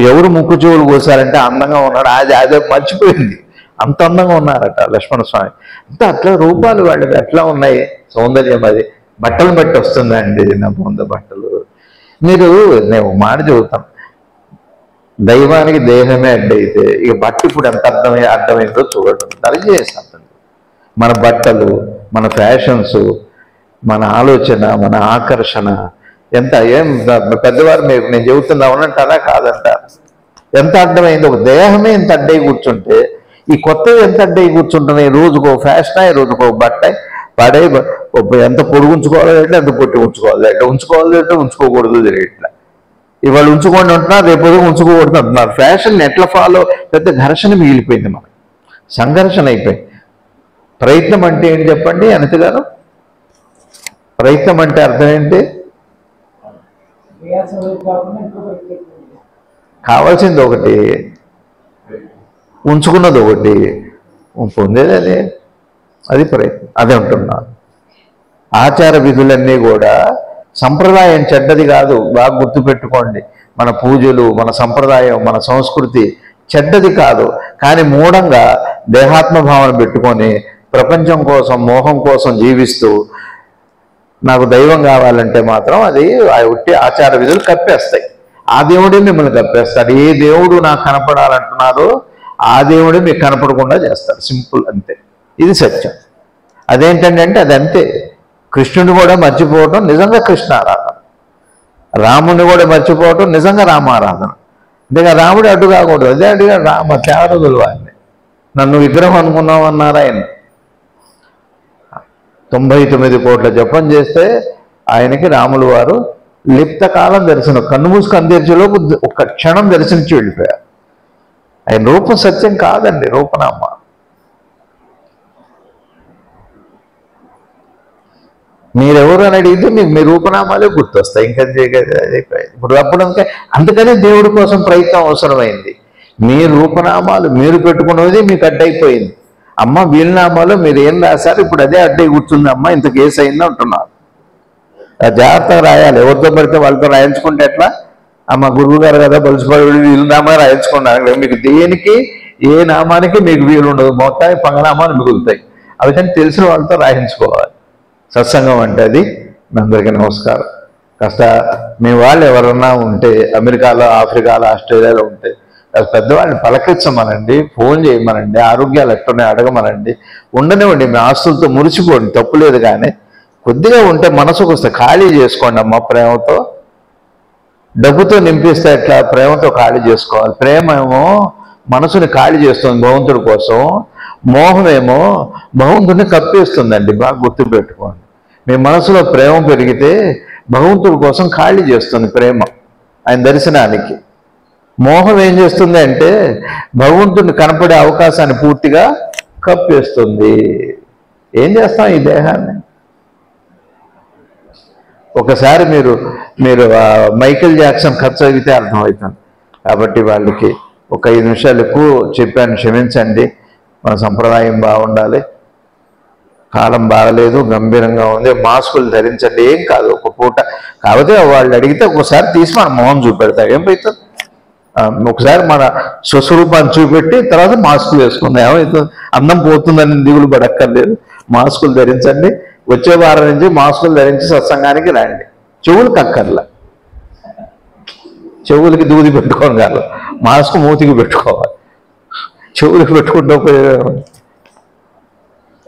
ఎవరు ముక్కు చెవులు కోసారంటే అందంగా ఉన్నాడు, అదే మర్చిపోయింది. అంత అందంగా ఉన్నారట లక్ష్మణస్వామి. అంత అట్లా రూపాలు వాళ్ళకి అట్లా ఉన్నాయి. సౌందర్యం అది బట్టలు బట్టి వస్తుందండి. నా పొంద బట్టలు. నేను మాట చెబుతాను, దైవానికి దేహమే అడ్డైతే ఇక బట్ట ఇప్పుడు ఎంత అర్థమైందో చూడటం దయచేసి. మన బట్టలు, మన ఫ్యాషన్స్, మన ఆలోచన, మన ఆకర్షణ ఏం పెద్దవారు నేను చెబుతున్నా ఉన్నట్టు అలా కాదంటారు. ఎంత అడ్డమైంది. ఒక దేహమే ఎంత అడ్డై కూర్చుంటే ఈ కొత్తవి ఎంత అడ్డై కూర్చుంటున్నాయి. రోజుకో ఫ్యాషన్, రోజుకో బట్ట పడే. ఎంత పొడుగు ఉంచుకోవాలి అంటే ఎంత పొట్టి ఉంచుకోవాలి అంటే ఉంచుకోకూడదు. ఇట్లా ఇవాళ ఉంచుకోండి అంటున్నారు, రేపు ఉంచుకోకూడదు అంటున్నారు. ఫ్యాషన్ ఎట్లా ఫాలో, పెద్ద ఘర్షణ మిగిలిపోయింది, మనకి సంఘర్షణ అయిపోయింది. ప్రయత్నం అంటే ఏంటి చెప్పండి అనిత గారు? ప్రయత్నం అంటే అర్థం ఏంటి? కావాల్సింది ఒకటి, ఉంచుకున్నది ఒకటి, పొందేది అదే. అది ప్రయత్నం. అదే అంటున్నారు. ఆచార విధులన్నీ కూడా సంప్రదాయం చెడ్డది కాదు, బాగా గుర్తుపెట్టుకోండి. మన పూజలు, మన సంప్రదాయం, మన సంస్కృతి చెడ్డది కాదు. కానీ మూఢంగా దేహాత్మభావన పెట్టుకొని ప్రపంచం కోసం, మోహం కోసం జీవిస్తూ నాకు దైవం కావాలంటే మాత్రం అది ఉట్టి ఆచార విధులు కప్పేస్తాయి. ఆ దేవుడే మిమ్మల్ని కప్పేస్తాడు. ఏ దేవుడు నాకు కనపడాలంటున్నారో ఆ దేవుడే మీకు కనపడకుండా చేస్తాడు. సింపుల్, అంతే. ఇది సత్యం. అదేంటంటే అది అంతే. కృష్ణుని కూడా మర్చిపోవటం నిజంగా కృష్ణ ఆరాధన, రాముని కూడా మర్చిపోవటం నిజంగా రామారాధన. అంతేగా రాముడు అడ్డు కాకూడదు. అదే అడ్డుగా రామ త్యాగదులు వాడిని. నన్ను విగ్రహం అనుకున్నామన్నారు ఆయన. 99 కోట్ల జపం చేస్తే ఆయనకి రాములు వారు లిప్త కాలం దర్శనం, కన్ను మూసుకొని తెరిచేలోపు ఒక క్షణం దర్శించి వెళ్ళిపోయారు. ఆయన రూపం సత్యం కాదండి, రూపనామ. మీరెవరు అని అడిగితే మీకు మీ రూపనామాలే గుర్తొస్తాయి. ఇంకా ఇప్పుడు అప్పుడు అందుకనే దేవుడి కోసం ప్రయత్నం అవసరమైంది. మీ రూపనామాలు మీరు పెట్టుకున్నది మీకు అడ్డైపోయింది. అమ్మ వీలునామాలో మీరు ఏం రాశారు, ఇప్పుడు అదే అడ్డై కూర్చుంది. అమ్మ ఇంత కేసు అయింది అంటున్నారు. జాగ్రత్తగా రాయాలి. ఎవరితో పడితే వాళ్ళతో రాయించుకుంటే ఎట్లా? అమ్మ గురువు గారు కదా బలిసిపడి వీలునామా రాయించుకున్నారు. మీకు దేనికి ఏ నామానికి మీకు వీలు ఉండదు, మొత్తానికి పంగనామాలు మిగులుతాయి. అందుకని తెలిసిన వాళ్ళతో రాయించుకోవాలి. సత్సంగం అంటే అది. మీ అందరికీ నమస్కారం. కాస్త మీ వాళ్ళు ఎవరన్నా ఉంటే అమెరికాలో, ఆఫ్రికాలో, ఆస్ట్రేలియాలో ఉంటే పెద్దవాళ్ళని పలకరించమనండి, ఫోన్ చేయమనండి, ఆరోగ్యాలు ఎట్టున్నాయి అడగమనండి, ఉండనివ్వండి, మీ ఆస్తులతో మురిసిపోండి, తప్పులేదు. కానీ కొద్దిగా ఉంటే మనసుకు వస్తే ఖాళీ చేసుకోండి అమ్మ ప్రేమతో. డబ్బుతో నింపిస్తే ఎట్లా? ప్రేమతో ఖాళీ చేసుకోవాలి. ప్రేమ ఏమో మనసుని ఖాళీ చేస్తుంది భగవంతుడి కోసం, మోహమేమో భగవంతుడిని కప్పేస్తుందండి. బాగా గుర్తుపెట్టుకోండి. మీ మనసులో ప్రేమ పెరిగితే భగవంతుడి కోసం ఖాళీ చేస్తుంది ప్రేమ ఆయన దర్శనానికి. మోహం ఏం చేస్తుంది అంటే భగవంతుడిని కనపడే అవకాశాన్ని పూర్తిగా కప్పేస్తుంది. ఏం చేస్తాం ఈ దేహాన్ని? ఒకసారి మీరు మైకేల్ జాక్సన్ ఖర్చు అయితే అర్థమవుతుంది. కాబట్టి వాళ్ళకి ఒక 5 నిమిషాలు ఎక్కువ చెప్పాను, క్షమించండి. మన సంప్రదాయం బాగుండాలి, కాలం బాగలేదు, గంభీరంగా ఉంది, మాస్కులు ధరించండి, ఏం కాదు ఒక పూట. కాకపోతే వాళ్ళు అడిగితే ఒకసారి తీసి మన మొహం చూపెడతాం, ఏమవుతుంది? ఒకసారి మన స్వస్వరూపాన్ని చూపెట్టి తర్వాత మాస్కులు వేసుకుందాం, ఏమవుతుంది? అందం పోతుందని దిగులు పడక్కర్లేదు. మాస్కులు ధరించండి. వచ్చే వారం నుంచి మాస్కులు ధరించి సత్సంగానికి రండి. చెవులు కక్కర్ల, చెవులకి దూది పెట్టుకోని కాదు, మాస్క్ మూతికి పెట్టుకోవాలి. చెవులకి పెట్టుకుంటూ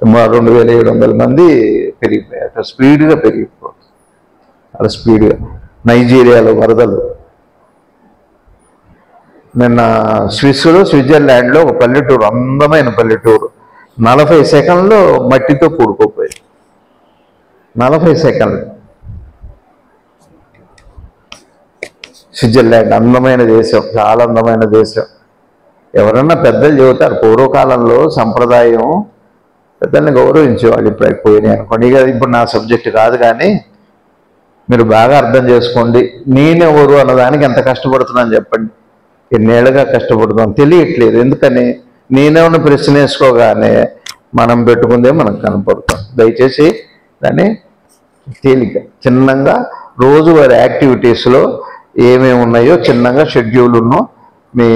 2700 మంది పెరిగిపోయారు. అట్లా స్పీడ్గా పెరిగిపోతుంది, అలా స్పీడ్గా. నైజీరియాలో వరదలు. నిన్న స్విట్జర్లాండ్లో ఒక పల్లెటూరు, అందమైన పల్లెటూరు, 40 సెకండ్లో మట్టితో కూడుకోపోయింది. 40 సెకండ్లు. స్విట్జర్లాండ్ అందమైన దేశం, చాలా అందమైన దేశం. ఎవరన్నా పెద్దలు చెబుతారు, పూర్వకాలంలో సంప్రదాయం పెద్దల్ని గౌరవించేవాళ్ళు. ఇప్పుడు అయిపోయినాయి అనుకోండి. ఇక ఇప్పుడు నా సబ్జెక్ట్ కాదు, కానీ మీరు బాగా అర్థం చేసుకోండి. నేనెవరు అన్నదానికి ఎంత కష్టపడుతున్నాను చెప్పండి. ఎన్నేళ్ళుగా కష్టపడుతున్నాం, తెలియట్లేదు. ఎందుకని? నేనేమన్నా ప్రశ్న వేసుకోగానే మనం పెట్టుకుందే మనకు కనపడుతాం. దయచేసి దాన్ని తేలిక చిన్నంగా రోజువారీ యాక్టివిటీస్లో ఏమేమి ఉన్నాయో చిన్నగా షెడ్యూల్ మీ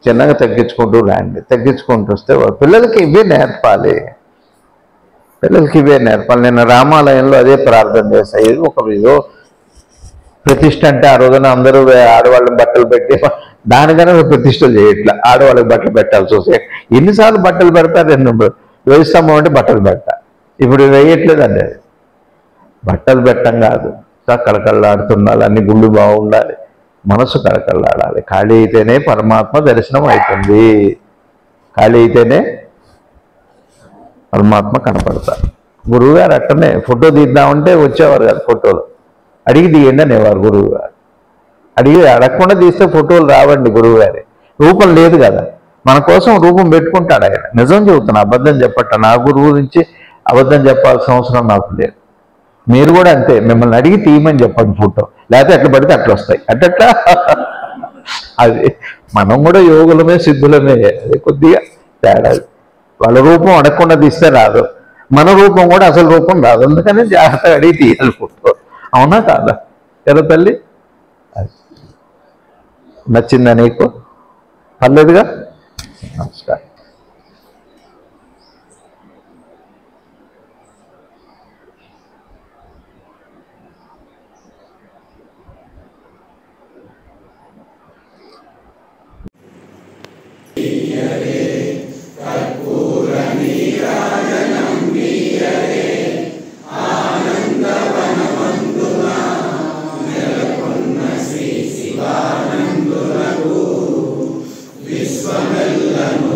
చిన్నగా తగ్గించుకుంటూ రండి. తగ్గించుకుంటూ వస్తే పిల్లలకి ఇవే నేర్పాలి, పిల్లలకి ఇవే నేర్పాలి. నేను రామాలయంలో అదే ప్రార్థన చేస్తాను. ఏదో ప్రతిష్ట అంటే ఆ రోజున అందరూ ఆడవాళ్ళని బట్టలు పెట్టి దానికన్నా ప్రతిష్టలు చేయట్లా. ఆడవాళ్ళకి బట్టలు పెట్టాల్సి వస్తే ఎన్నిసార్లు బట్టలు పెడతారు? 2 వేస్తాము అంటే బట్టలు పెడతా. ఇప్పుడు వేయట్లేదండి. అది బట్టలు పెట్టం కాదు, కళకళలాడుతుండాలి, అన్ని గుళ్ళు బాగుండాలి, మనసు కళకళలాడాలి. ఖాళీ అయితేనే పరమాత్మ దర్శనం అవుతుంది, ఖాళీ అయితేనే పరమాత్మ కనపడతారు. గురువుగారు అట్టనే ఫోటో తీద్దామంటే వచ్చేవారు కాదు, ఫోటోలు అడిగి తీయండి అనేవారు గురువుగారు. అడగకుండా తీస్తే ఫోటోలు రావండి. గురువుగారి రూపం లేదు కదా, మన కోసం రూపం పెట్టుకుంటాడు ఆయన. నిజం చెబుతున్నా, అబద్ధం చెప్పట. నా గురువు గురించి అబద్ధం చెప్పాల్సిన అవసరం నాకు లేదు. మీరు కూడా అంతే, మిమ్మల్ని అడిగి తీయమని చెప్పండి ఫోటో, లేకపోతే ఎట్లా పడితే అట్లా వస్తాయి. అట్లా అది మనం కూడా యోగులమే సిద్ధులమే, అది కొద్దిగా తేడా. వాళ్ళ రూపం అడగకుండా తీస్తే రాదు, మన రూపం కూడా అసలు రూపం రాదు. అందుకని జాగ్రత్తగా అడిగి తీయాలి ఫోటో. అవునా కాదా? కదా తల్లి? నచ్చిందా నీకు? పర్లేదుగా. నమస్కారం. విశ్వమెల్లను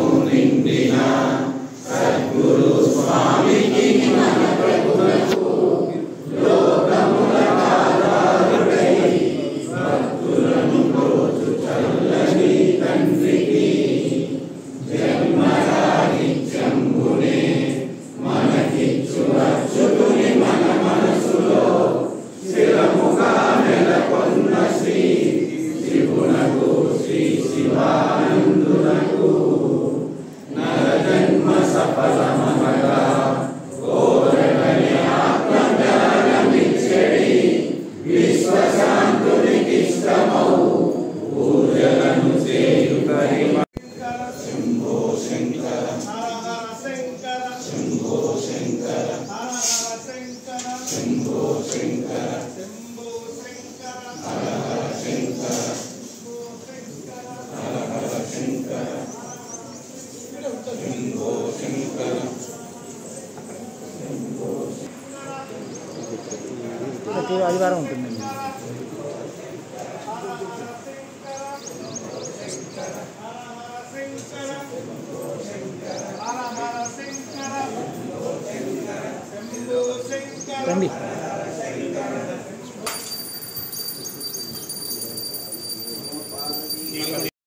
ప్రతి ఆదివారం ఉంటుందండి. రండి.